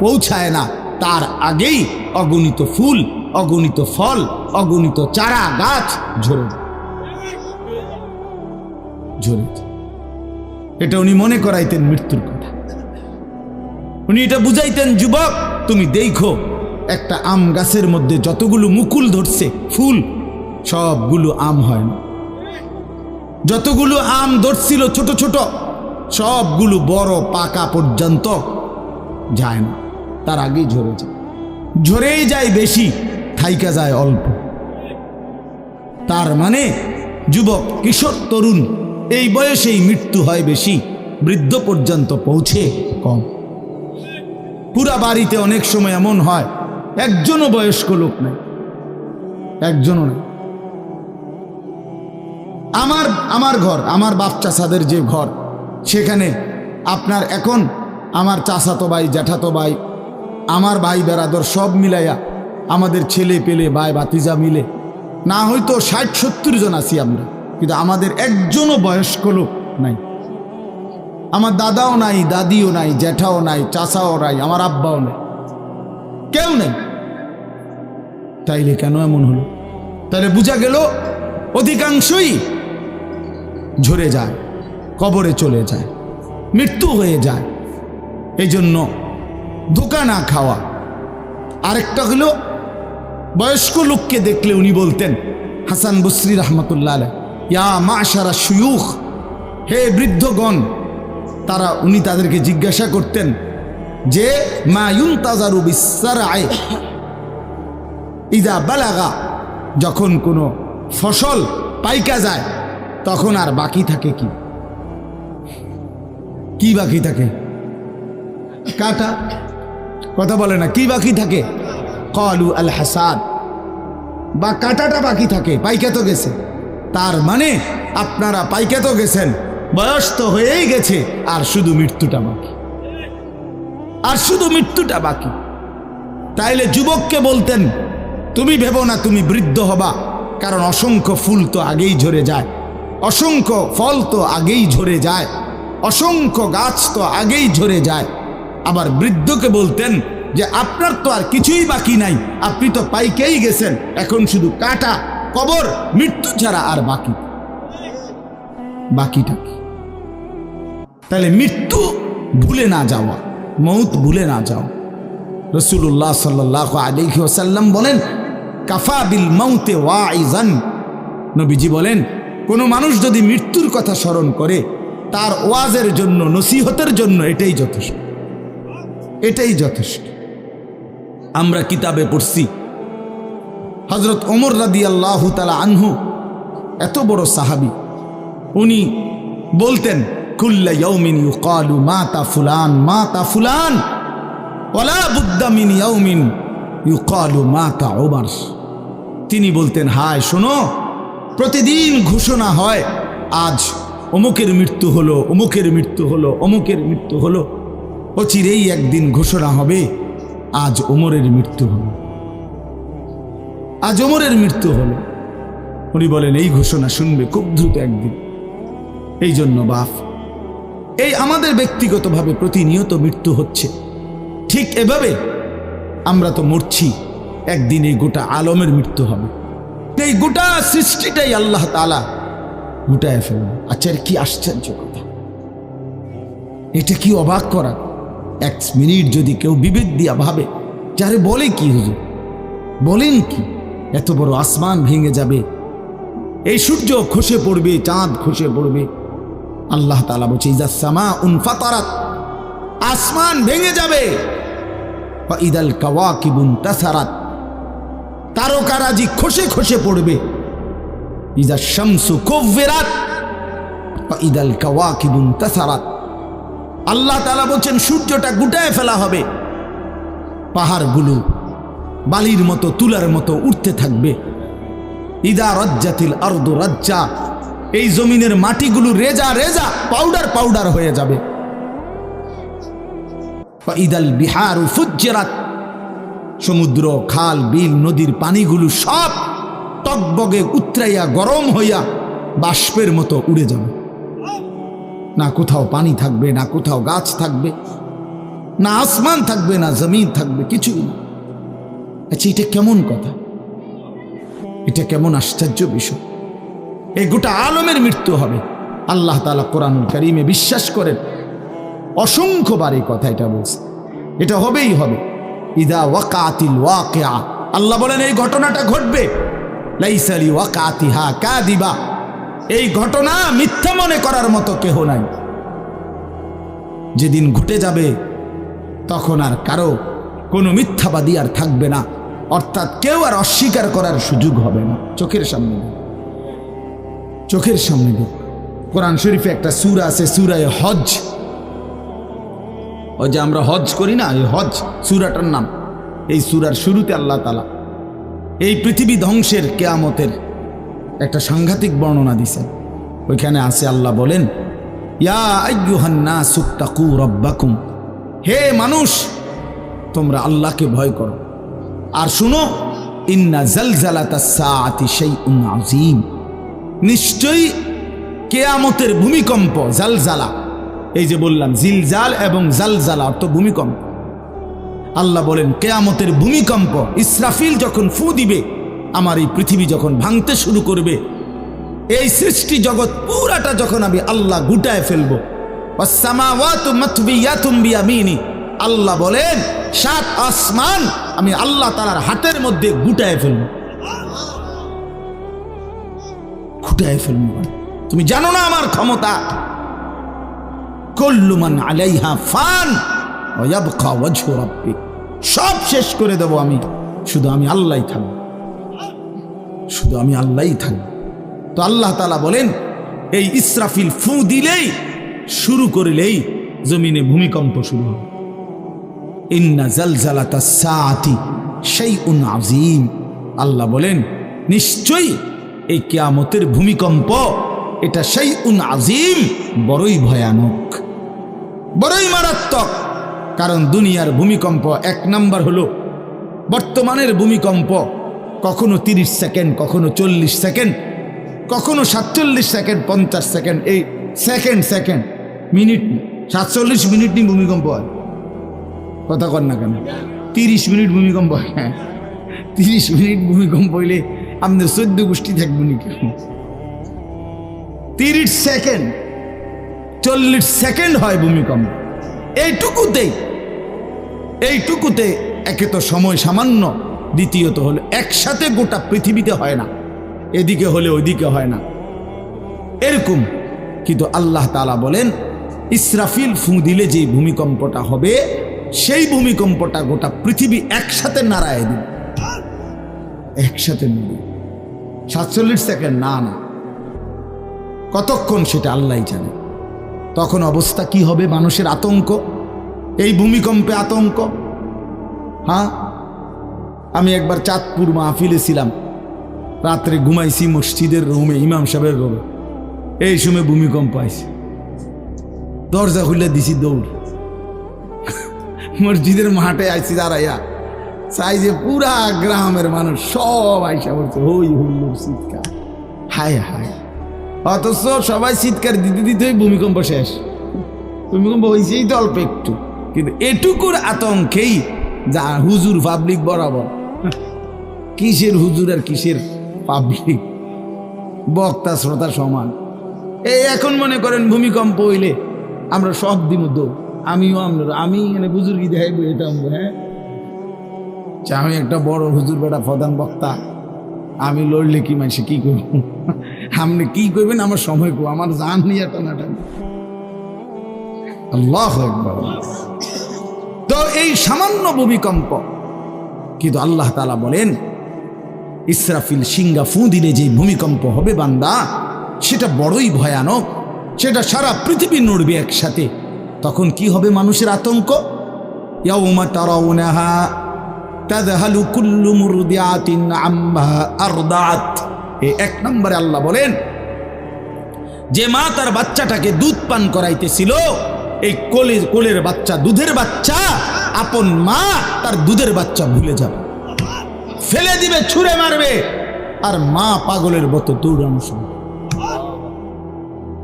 পৌঁছায় না, তার আগেই অগণিত ফুল, অগণিত ফল, অগণিত চারা গাছ ঝরে ঝরে। এটা উনি মনে করাইতেন মৃত্যুর কথা। উনি এটা বুঝাইতেন, যুবক তুমি দেখো একটা আম গাছের মধ্যে যতগুলো মুকুল ধরছে ফুল, সবগুলো আম হয় না। যতগুলো আম ধরছিল ছোট ছোট, সবগুলো বড় পাকা পর্যন্ত যায় না, তার আগেই ঝরে যায়। ঝরেই যায় বেশি, থাইকা যায় অল্প। তার মানে যুবক, কিশোর, তরুণ এই বয়সেই মৃত্যু হয় বেশি, বৃদ্ধ পর্যন্ত পৌঁছে কম। পুরা বাড়িতে অনেক সময় এমন হয় একজনও বয়স্ক লোক নেই, একজনও নেই। আমার ঘর, আমার বাপ চাচাদের যে ঘর, সেখানে আপনার এখন আমার চাচাতো ভাই, জ্যাঠাতো ভাই, আমার ভাই বেরাদর সব মিলাইয়া আমাদের ছেলে পেলে ভাই ভাতিজা মিলে না হয়তো 60-70 জন আছি আমরা, কিন্তু আমাদের একজনও বয়স্ক লোক নাই। আমার দাদাও নাই, দাদিও নাই, জ্যাঠাও নাই, চাচাও নাই, আমার আব্বাও নাই, কেউ নেই। তাইলে কেন এমন হলো? তাহলে বোঝা গেল অধিকাংশই ঝরে যায়, কবরে চলে যায়, মৃত্যু হয়ে যায়। এই জন্য ধোঁকা না খাওয়া। আরেকটা হলো, বয়স্ক লোককে দেখলে উনি বলতেন, হাসান বসরি রহমতুল্লাহ আলাইহি, ইয়া মাশারা শুয়ুখ, হে বৃদ্ধগণ। উনি তাদেরকে জিজ্ঞাসা করতেন যে মা ইউনতাজারু বিসসারআ ইযা বালাগা, যখন কোনো ফসল পাইকা যায় তখন আর বাকি থাকে কি? কি বাকি থাকে? কাটা। কথা বলে না, কি বাকি থাকে? ক্বালু আল হাসাদ, বা কাটাটা বাকি থাকে, পাইকা তো গেছে। তার মানে আপনারা পাইকা তো গেছেন, বয়স তো হয়েই গেছে, আর শুধু মৃত্যুটা বাকি, আর শুধু মৃত্যুটা বাকি। তাইলে যুবককে বলতেন, তুমি ভেবো না তুমি বৃদ্ধ হবা, কারণ অসংখ্য ফুল তো আগেই ঝরে যায়, অসংখ্য ফল তো আগেই ঝরে যায়, অসংখ্য গাছ তো আগেই ঝরে যায়। আবার বৃদ্ধকে বলতেন যে আপনার তো আর কিছুই বাকি নাই, আপনি তো পাইকেই গেছেন, এখন শুধু কাটা, কবর, মৃত্যু ছাড়া আর বাকিটা কি? তাহলে মৃত্যু ভুলে না যাওয়া, মৌত ভুলে না যাও। রাসূলুল্লাহ সাল্লাল্লাহু আলাইহি ওয়াসাল্লাম বলেন, কাফা বিল মাউতে ওয়াইজান, নবীজি বলেন, কোনো মানুষ যদি মৃত্যুর কথা স্মরণ করে, তার ওয়াজের জন্য, নসিহতের জন্য এটাই যথেষ্ট, এটাই যথেষ্ট। আমরা কিতাবে পড়ছি, হযরত ওমর রাদিয়াল্লাহু তাআলা আনহু, এত বড় সাহাবী, উনি বলতেন, কুল্লা ইয়াউমিন ইউকালু মাতা ফুলান মাতা ফুলান ওয়ালা বুদ্দা মিন ইয়াউমিন ইউকালু মাতা ওমর। তিনি বলতেন, হায় শোনো, প্রতিদিন ঘোষণা হয় আজ অমুকের মৃত্যু হলো, অমুকের মৃত্যু হলো, অমুকের মৃত্যু হলো। অচিরেই একদিন ঘোষণা হবে আজ ওমরের মৃত্যু হলো, আজ ওমরের মৃত্যু হলো। উনি বলেন, এই ঘোষণা শুনবে খুব দ্রুত একদিন। এই জন্য বাপ, এই আমাদের ব্যক্তিগতভাবে প্রতিনিয়ত মৃত্যু হচ্ছে, ঠিক এভাবে আমরা তো মরছি, একদিন এই গোটা আলমের মৃত্যু হবে। এই গোটা সৃষ্টিটাই আল্লাহ তাআলা গুটায় ফেলবে। আচ্ছা, কি আশ্চর্য কথা, এটা কি অবাক করা। এক মিনিট যদি কেউ বিবেক দিয়া ভাবে, যারে বলে কি হুজুর, বলেন কি, এত বড় আসমান ভেঙে যাবে, এই সূর্য খসে পড়বে, চাঁদ খসে পড়বে। আল্লাহ তাআলা বলছে, ইযা সামাউন ফাতারাত, আসমান ভেঙে যাবে, ওয়া ইদাল কাওয়াকিবুন তাসারাত, তারকারাজি খসে খসে পড়বে, ইযা শামসু কুব্বিরাত ওয়া ইদাল কাওয়াকিবুন তাসারাত। আল্লাহ তাআলা বলছেন, সূর্যটা গুটায় ফেলা হবে, পাহাড়গুলো বালির মতো, তুলার মতো উঠতে থাকবে। ইদা রাজ্জাতিল আরদু রাজ্জা, এই জমিনের মাটিগুলো রেজা রেজা, পাউডার পাউডার হয়ে যাবে। ইদাল বিহারু ফুজ্জিরাত, সমুদ্র, খাল, বিল, নদীর পানিগুলো সব টকবগে উতরাইয়া, গরম হইয়া বাষ্পের মতো উড়ে যাবে। না কোথাও পানি থাকবে, না কোথাও গাছ থাকবে, না আসমান থাকবে, না জমিন থাকবে, কিছুই না। আচ্ছা, এটা কেমন কথা? এটা কেমন আশ্চর্য বিষয়! এই গোটা আলমের মৃত্যু হবে। আল্লাহ তাআলা কোরআনুল কারীমে বিশ্বাস করেন, অসংখ্যবার এই কথা এটা বলছে, এটা হবেই হবে। ইদা ওয়াকাতিল ওয়াকিআ, আল্লাহ বলেন এই ঘটনাটা ঘটবে। লাইসা লিওয়াকাতিহা কাযিবা, এই ঘটনা মিথ্যা মনে করার মতো কেহ নাই। যেদিন ঘটে যাবে তখন আর কারো কোনো মিথ্যাবাদী আর থাকবে না, অর্থাৎ কেউ আর অস্বীকার করার সুযোগ হবে না। চোখের সামনে, চোখের সামনে কোরআন শরীফে একটা সূরা আছে, সূরা হজ। ওই যে আমরা হজ করি না, এই হজ সূরাটার নাম। এই সূরার শুরুতে আল্লাহ তাআলা এই পৃথিবী ধ্বংসের কিয়ামতের একটা সাংঘাতিক বর্ণনা দিয়েছেন। ওইখানে আছে, আল্লাহ বলেন, ইয়া আইয়ুহান নাসু তাকু রাব্বাকুম, হে মানুষ তোমরা আল্লাহকে ভয় করো। আর শুনো, ইন্না জালজালাতাস সাআতি শাইউন আযীম, নিশ্চয়ই কিয়ামতের ভূমিকম্প, জালজালা, এই যে বললাম জিলজাল এবং জালজালা অর্থ ভূমিকম্প। আল্লাহ বলেন কিয়ামতের ভূমিকম্প, ইসরাফিল যখন ফু দিবে, আমার এই পৃথিবী যখন ভাঙতে শুরু করবে, এই সৃষ্টি জগৎ পুরাটা যখন আমি আল্লাহ গুটায় ফেলবো, ওয়াসসামাওয়াতু মাতবিয়াতুম বিয়ামিনি, আল্লাহ বলেন 7 আসমান আমি আল্লাহ তাআলার হাতের মধ্যে গুটায় ফেলবো। গুটায় ফেলবো, তুমি জানো না আমার ক্ষমতা। কুল্লু মান আলাইহা ফান ওয়া ইয়াবকা ওয়াজহু রাব্বিক, সব শেষ করে দেব আমি, শুধু আমি আল্লাহই থাকব, শুধু আমি আল্লাহই থাকব। তো আল্লাহ তাআলা বলেন এই ইসরাফিল ফু দিলেই, শুরু করলেই জমিনে ভূমিকম্প শুরু হবে। ইন্না জালজালাতাস সাআতি শাইউন আযীম, আল্লাহ বলেন নিশ্চয়ই এই কিয়ামতের ভূমিকম্প এটা শাইউন আযীম, বড়ই ভয়ানক, বড়ই মারাত্মক। কারণ দুনিয়ার ভূমিকম্প 1 নাম্বার হলো বর্তমানের ভূমিকম্প, কখনো 30 সেকেন্ড, কখনো 40 সেকেন্ড, কখনো 47 সেকেন্ড, 50 সেকেন্ড, এই সেকেন্ড সেকেন্ড মিনিট 47 মিনিট নিয়ে ভূমিকম্প হয়। কথা কর না কেন? 30 মিনিট ভূমিকম্প হয়। 30 মিনিট ভূমিকম্প হইলে আমাদের 14 গোষ্ঠী থাকবো নি কেন? 30 সেকেন্ড 40 সেকেন্ড হয় ভূমিকম্প। এইটুকুতে একে তো সময় সামান্য, দ্বিতীয়ত হলো একসাথে গোটা পৃথিবীতে হয় না, এদিকে হলে ওইদিকে হয় না, এরকম। কিন্তু আল্লাহ তাআলা বলেন ইসরাফিল ফু দিলে যে ভূমিকম্পটা হবে, সেই ভূমিকম্পটা গোটা পৃথিবী একসাথে নাড়ায় দিবে, একসাথে মিলে। 47 সেকেন্ড না, কতক্ষণ সেটা আল্লাহই জানে। তখন অবস্থা কি হবে? মানুষের আতঙ্ক, এই ভূমিকম্পে আতঙ্ক। হ্যাঁ, আমি একবার চাঁদপুর মাহফিলে ছিলাম, রাত্রে ঘুমাইছি মসজিদের রুমে, ইমাম সাহেবের রুমে। এই সময় ভূমিকম্প আইছে, দরজা খুলে দিছি দৌড়, মসজিদের মাঠে আইছি দাঁড়াইয়া, চাই যে পুরা গ্রামের মানুষ সব আইসা বলছে, হই হুল্লোড় চিৎকার, হায় হায়। অথচ সবাই চিৎকার দিতে দিতে ভূমিকম্প শেষ। ভূমিকম্প হয়েছেই তো অল্প একটু, কিন্তু এটুকুর আতঙ্কেই যা হুজুর পাবলিক বরাবর। কিসের হুজুর আর কিসের পাবলিক, বক্তা শ্রোতা সমান। এই এখন মনে করেন ভূমিকম্প হইলে আমরা সব দিন দৌড়, আমি এনে বুজুর্গি দেখাই এটা। হ্যাঁ, আমি একটা বড় হুজুর বেটা প্রধান বক্তা, আমি লড়লে কি মানুষ কি করব? আপনি কি করবেন? আমার সময় কো, আমার জান নিয়ে টানাটানি। আল্লাহু আকবার। তো এই সামান্য ভূমিকম্প, কিন্তু আল্লাহ তাআলা বলেন ইসরাফিল সিংহা ফু দিলে যে ভূমিকম্প হবে বান্দা, সেটা বড়ই ভয়ানক, সেটা সারা পৃথিবী নড়বে একসাথে। তখন কি হবে মানুষের আতঙ্ক? ইয়াউমা তারাউনাহা তাযহালু কুল্লু মুরদিআতিন আম্মা আরদাআত। এই 1 নম্বরে আল্লাহ বলেন যে মা তার বাচ্চাটাকে দুধ পান করাইতেছিল, এই কোলের বাচ্চা, দুধের বাচ্চা, আপন মা তার দুধের বাচ্চা ভুলে যাবে, ফেলে দিবে, ছুঁড়ে মারবে, আর মা পাগলের মতো দৌড়ানো শুরু।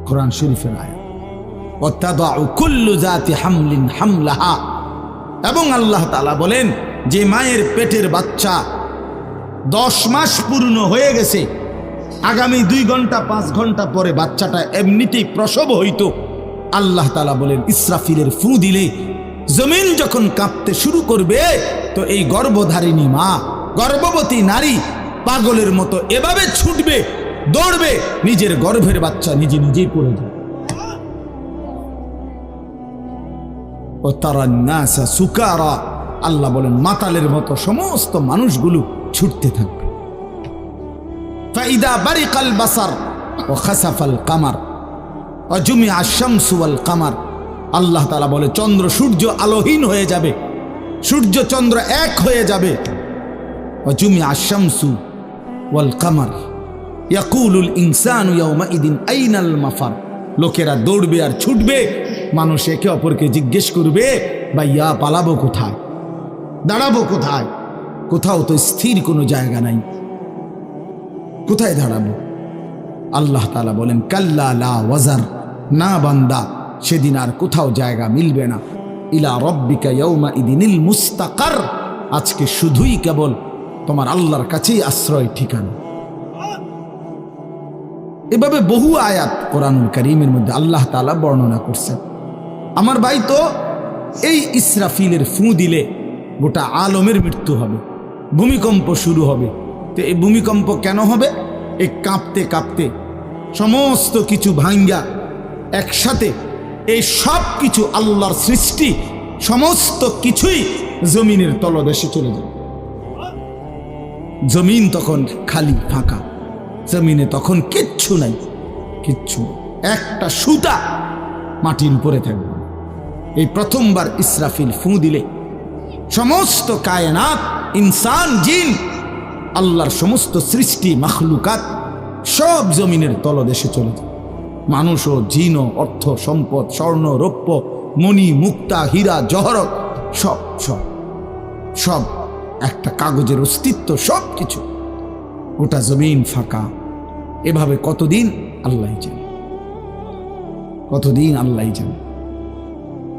কোরআন শরীফের আয়াত। ওয়াতাদাউ কুল্লু যাতি হামলিন হামলাহা, এবং আল্লাহ তাআলা বলেন যে মায়ের পেটের বাচ্চা 10 মাস পূর্ণ হয়ে গেছে, আগামী 2 ঘন্টা 5 ঘন্টা পরে বাচ্চাটা এমনিতেই প্রসব হইতো, আল্লাহ তাআলা বলেন ইসরাফিলের ফু দিলে জমিন যখন কাঁপতে শুরু করবে, তো এই গর্ভধারিণী মা, গর্ভবতী নারী পাগলের মতো এভাবে ছুটবে, দৌড়বে, নিজের গর্ভের বাচ্চা নিজে নিজেই পড়ে যাবে। ও তারা নাসা সুকারা, আল্লাহ বলেন মাতালের মতো সমস্ত মানুষগুলো ছুটতে থাকবে। ফাইদা বারিকাল বাসার ওয়া খাসাফাল কামার ওয়া জুমিআ আশ-শামসু ওয়াল কামার, আল্লাহ তাআলা বলে চন্দ্র সূর্য আলোহীন হয়ে যাবে, সূর্য চন্দ্র এক হয়ে যাবে। ওয়া জুমিআ আশ-শামসু ওয়াল কামার ইয়াকুলুল ইনসানু ইয়াওমাইদিন আইনাল মাফার, লোকেরা দৌড়বে আর ছুটবে, মানুষ একে অপরকে জিজ্ঞেস করবে ভাইয়া পালাবো কোথায়, দাঁড়াবো কোথায়, কোথাও তো স্থির কোনো জায়গা নাই, কোথায় দাঁড়াবো? আল্লাহ তাআলা বলেন কাল্লা লা ওয়াজার, না বান্দা, সেদিন আর কোথাও জায়গা মিলবে না। ইলা রব্বিকা ইয়াউমাইদিনিল মুস্তাকার, আজকে শুধুই কেবল তোমার আল্লাহর কাছেই আশ্রয় ঠিকানা। এভাবে বহু আয়াত কোরআনুল কারীমের মধ্যে আল্লাহ তাআলা বর্ণনা করছেন। আমার ভাই, তো এই ইসরাফিলের ফু দিলে গোটা আলমের মৃত্যু হবে, ভূমিকম্প শুরু হবে। তো এই ভূমিকম্প কেন হবে? এই কাঁপতে কাঁপতে সমস্ত কিছু ভাঙ্গা একসাথে, এই সব কিছু আল্লাহর সৃষ্টি, সমস্ত কিছুই জমিনের তলদেশে চলে যাবে। জমিন তখন খালি ফাঁকা, জমিনে তখন কিচ্ছু নাই, কিচ্ছু, একটা সুতা মাটির উপরে থাকবে। এই প্রথমবার ইসরাফিল ফু দিলে সমস্ত কায়নাত, ইনসান, জিন, আল্লাহর সমস্ত সৃষ্টি মাখলুকাত সব জমিনের তলদেশে চলে যায়। মানুষও, জিনও, অর্থ সম্পদ, স্বর্ণ রৌপ্য মণি মুক্তা হীরা জহরত সব সব সব একটা কাগজের অস্তিত্ব, সব কিছু, গোটা জমিন ফাঁকা। এভাবে কতদিন আল্লাহ জানে, কতদিন আল্লাহ জানে।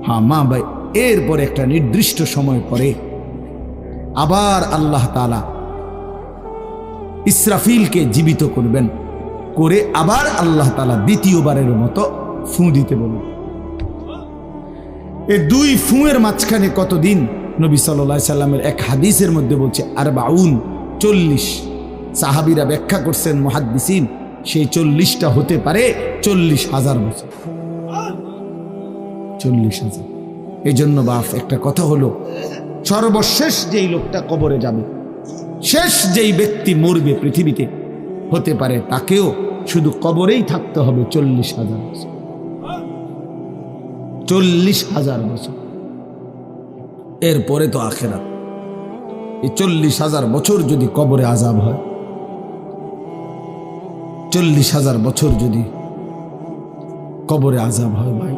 হ্যাঁ মা ভাই, এরপরে একটা নির্দিষ্ট সময় পরে আবার আল্লাহ তাআলা ইসরাফিলকে জীবিত করবেন, করে আবার আল্লাহ তাআলা দ্বিতীয়বারের মতো ফু দিতে বলবেন। এই 2 ফুঁয়ের মাঝখানে কতদিন? নবী সাল্লাল্লাহু আলাইহি সাল্লামের এক হাদিসের মধ্যে বলছে 40। সাহাবীরা ব্যাখ্যা করছেন, মুহাদ্দিসিন, সেই 40টা হতে পারে 40,000 বছর। 40,000। এই জন্য বাপ একটা কথা হলো, সর্বশেষ যেই লোকটা কবরে যাবে, শেষ যেই ব্যক্তি মরবে পৃথিবীতে, হতে পারে তাকেও শুধু কবরেই থাকতে হবে 40,000 বছর। 40,000 বছর, এরপরে তো আখিরাত। এই 40,000 বছর যদি কবরে আযাব হয়, 40,000 বছর যদি কবরে আযাব হয় ভাই,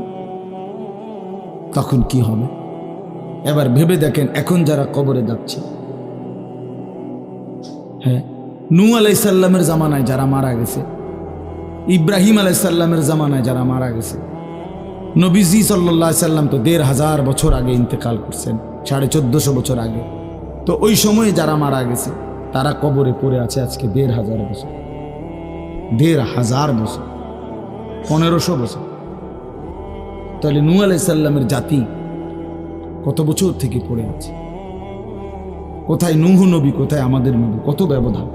তখন কি হবে? এবার ভেবে দেখেন, এখন যারা কবরে যাচ্ছে, হ্যাঁ, নূহ আলাইহিস সালামের জামানায় যারা মারা গেছে, ইব্রাহিম আলাইহিস সালামের জামানায় যারা মারা গেছে, নবীজি সাল্লাল্লাহু আলাইহি সাল্লাম তো 1,500 বছর আগে ইন্তেকাল করছেন, 1450 বছর আগে। তো ওই সময়ে যারা মারা গেছে তারা কবরে পড়ে আছে আজকে 1,500 বছর, 1,500 বছর, 1500 বছর। তাহলে নূহ আলাইহিস সালামের জাতি কত বছর থেকে পড়ে আছে? কোথায় নূহ নবী, কোথায় আমাদের নবী? কত ব্যবধান!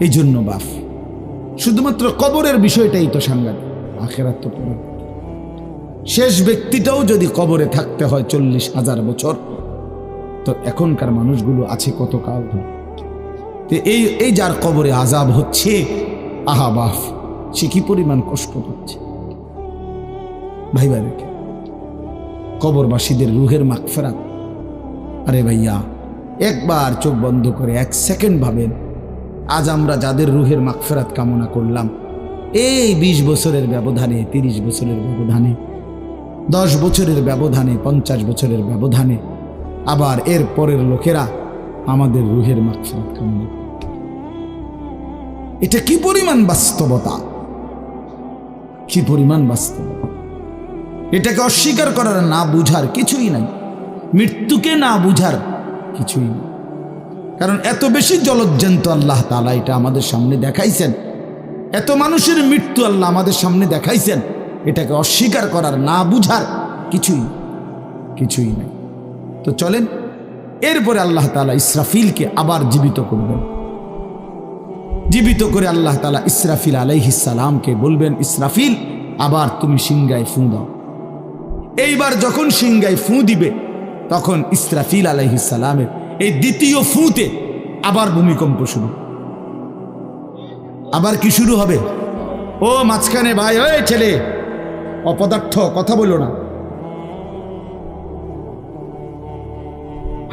এই জন্য বাপ, শুধুমাত্র কবরের বিষয়টাই তো সাংঘাতিক, আখিরাত তো পরে। শেষ ব্যক্তিটাও যদি কবরে থাকতে হয় 40,000 বছর, তো এখনকার মানুষগুলো আছে কত কাল ধরে। এই যার কবরে আযাব হচ্ছে, আহা বাপ, সে কি পরিমাণ কষ্ট পাচ্ছে ভাইবা। দেখে কবরবাসীদের রুহের মাগফিরাত। আরে ভাইয়া, একবার চোখ বন্ধ করে 1 সেকেন্ড ভাবেন, আজ আমরা যাদের রুহের মাগফিরাত কামনা করলাম, এই 20 বছরের ব্যবধানে, 30 বছরের ব্যবধানে, 10 বছরের ব্যবধানে, 50 বছরের ব্যবধানে আবার এর পরের লোকেরা আমাদের রুহের মাগফিরাত কামনা করে। এটা কি পরিমাণ বাস্তবতা! কি পরিমাণ বাস্তব! এটাকে অস্বীকার করার, না বুঝার কিছুই নাই। মৃত্যুকে না বুঝার কিছুই নেই। কারণ এত বেশি জলজ্জান্ত আল্লাহ তাআলা এটা আমাদের সামনে দেখাইছেন, এত মানুষের মৃত্যু আল্লাহ আমাদের সামনে দেখাইছেন, এটাকে অস্বীকার করার, না বুঝার কিছুই নাই। তো চলেন, এরপরে আল্লাহ তাআলা ইসরাফিলকে আবার জীবিত করবেন। জীবিত করে আল্লাহ তাআলা ইসরাফিল আলাইহিস সালামকে বলবেন, ইসরাফিল আবার তুমি সিংহায় ফুঁ দাও। এইবার যখন সিংহায় ফুঁ দিবে, তখন ইসরাফিল আলাইহিস সালামের এই দ্বিতীয় ফুঁতে আবার ভূমিকম্প শুরু। আবার কি শুরু হবে? ও মাঝখানে ভাই, ওই ছেলে অপদার্থ, কথা বলো না,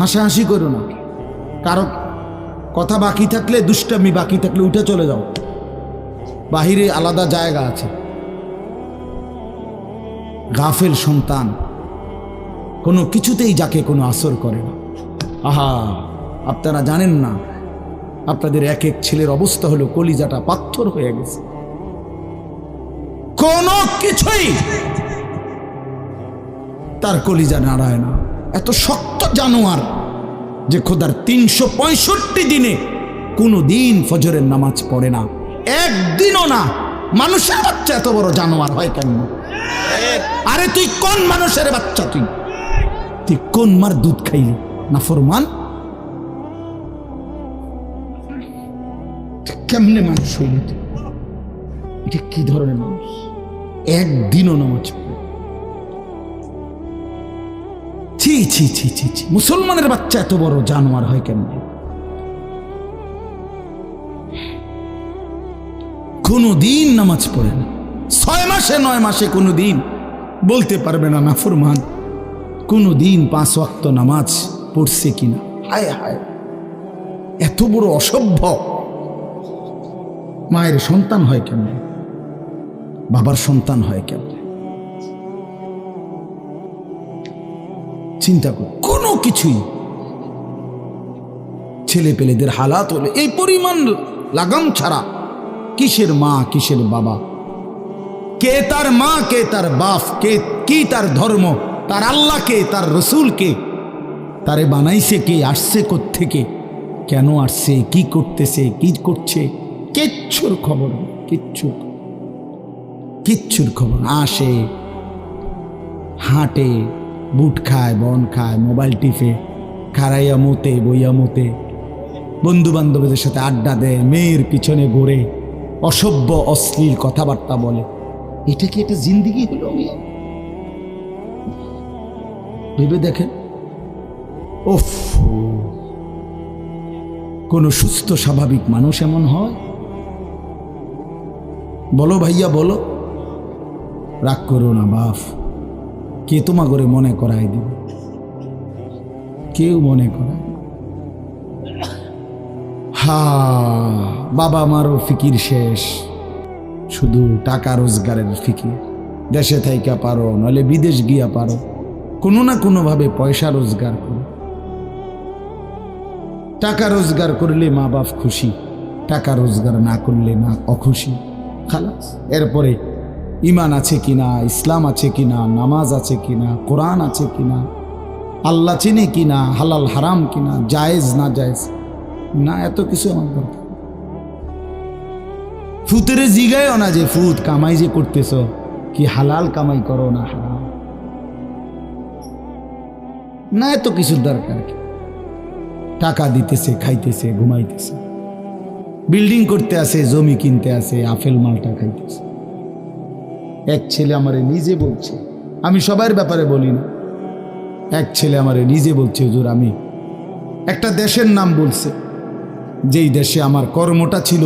হাসাহাসি করো না, কারো কথা বাকি থাকলে, দুষ্টামি বাকি থাকলে উঠে চলে যাও, বাহিরে আলাদা জায়গা আছে। গাফেল সন্তান কোনো কিছুতেই যাকে কোনো আসর করে না। আহা, আপনারা জানেন না, আপনাদের এক এক ছেলের অবস্থা হলো কলিজাটা পাথর হয়ে গেছে। কোনো কিছুই তার কলিজা নাড়ায় না। এত শক্ত জানোয়ার যে খোদার 365 দিনে কোনো দিন ফজরের নামাজ পড়ে না, একদিনও না। মানুষের বাচ্চা এত বড় জানোয়ার হয় কেন? আরে তুই কোন মানুষের বাচ্চা? তুই কোন মার দুধ খাইলি? নাফরমান! কেমনে মানুষ হইলি তুই? এটা কি ধরনের মানুষ? একদিনও নামাজ পড়ে? ছি ছি ছি ছি ছি! মুসলমানের বাচ্চা এত বড় জানোয়ার হয় কেন? কোনো দিন নামাজ পড়ে না, 6 মাসে 9 মাসে কোনো দিন বলতে পারবে না নাফরমান কোনো দিন 5 ওয়াক্ত নামাজ পড়ছে কিনা। হায় হায়, এত বড় অসভ্য! মায়ের সন্তান হয় কেমন? বাবার সন্তান হয় কেমন? চিন্তা কর। কোনো কিছুই ছেলে পেলেদের হালাত হলে এই পরিমাণ লাগাম ছাড়া কিসের মা কিসের বাবা, কে তার মা কে তার বাপ, কে কি তার ধর্ম, তার আল্লাহকে, তার রসুলকে, তারে বানাইছে কে, আসছে কোত্থেকে, কেন আসছে, কি করতেছে, কি করছে, কিচ্ছুর খবর নেই। কিচ্ছুর খবর। আসে, হাঁটে, বুট খায়, বন খায়, মোবাইল টিপে, খারাইয়া মতে, বইয়া মতে, বন্ধু বান্ধবদের সাথে আড্ডা দেয়, মেয়ের পিছনে ঘুরে, অসভ্য অশ্লীল কথাবার্তা বলে। এটা কি একটা জিন্দিগি হলো? ভেবে দেখেন। ওফ, কোন সুস্থ স্বাভাবিক মানুষ এমন হয়? বলো ভাইয়া, বলো। রাগ করো না বাপ, কে তোমা করে মনে করাই দিবে? কেউ মনে করায়। হা, বাবা মারও ফিকির শেষ, শুধু টাকা রোজগারের ফিকির। দেশে থাইকা পারো, নইলে বিদেশ গিয়া পারো, কোনো না কোনো ভাবে পয়সা রোজগার করো। টাকা রোজগার করলে মা বাপ খুশি, টাকা রোজগার না করলে না অখুশি। খালাস। এরপরে ইমান আছে কিনা, ইসলাম আছে কিনা, নামাজ আছে কিনা, কোরআন আছে কিনা, আল্লাহ চিনে কিনা, হালাল হারাম কিনা, জায়েজ না জায়েজ না, এত কিছু আমার দরকার। ফুতেরে জিগায়ও না যে ফুত কামাই যে করতেছ, কি হালাল কামাই করো না হারাম না, এত কিছুর দরকার কি? টাকা দিতেছে, খাইতেছে, ঘুমাইতেছে, বিল্ডিং করতে আসে, জমি কিনতে আসে, আপেল মালটা খাইতেছে। এক ছেলে আমারে নিজে বলছে, আমি সবার ব্যাপারে বলি না, এক ছেলে আমারে নিজে বলছে, হুজুর আমি একটা দেশের নাম বলছে, যেই দেশে আমার কর্মটা ছিল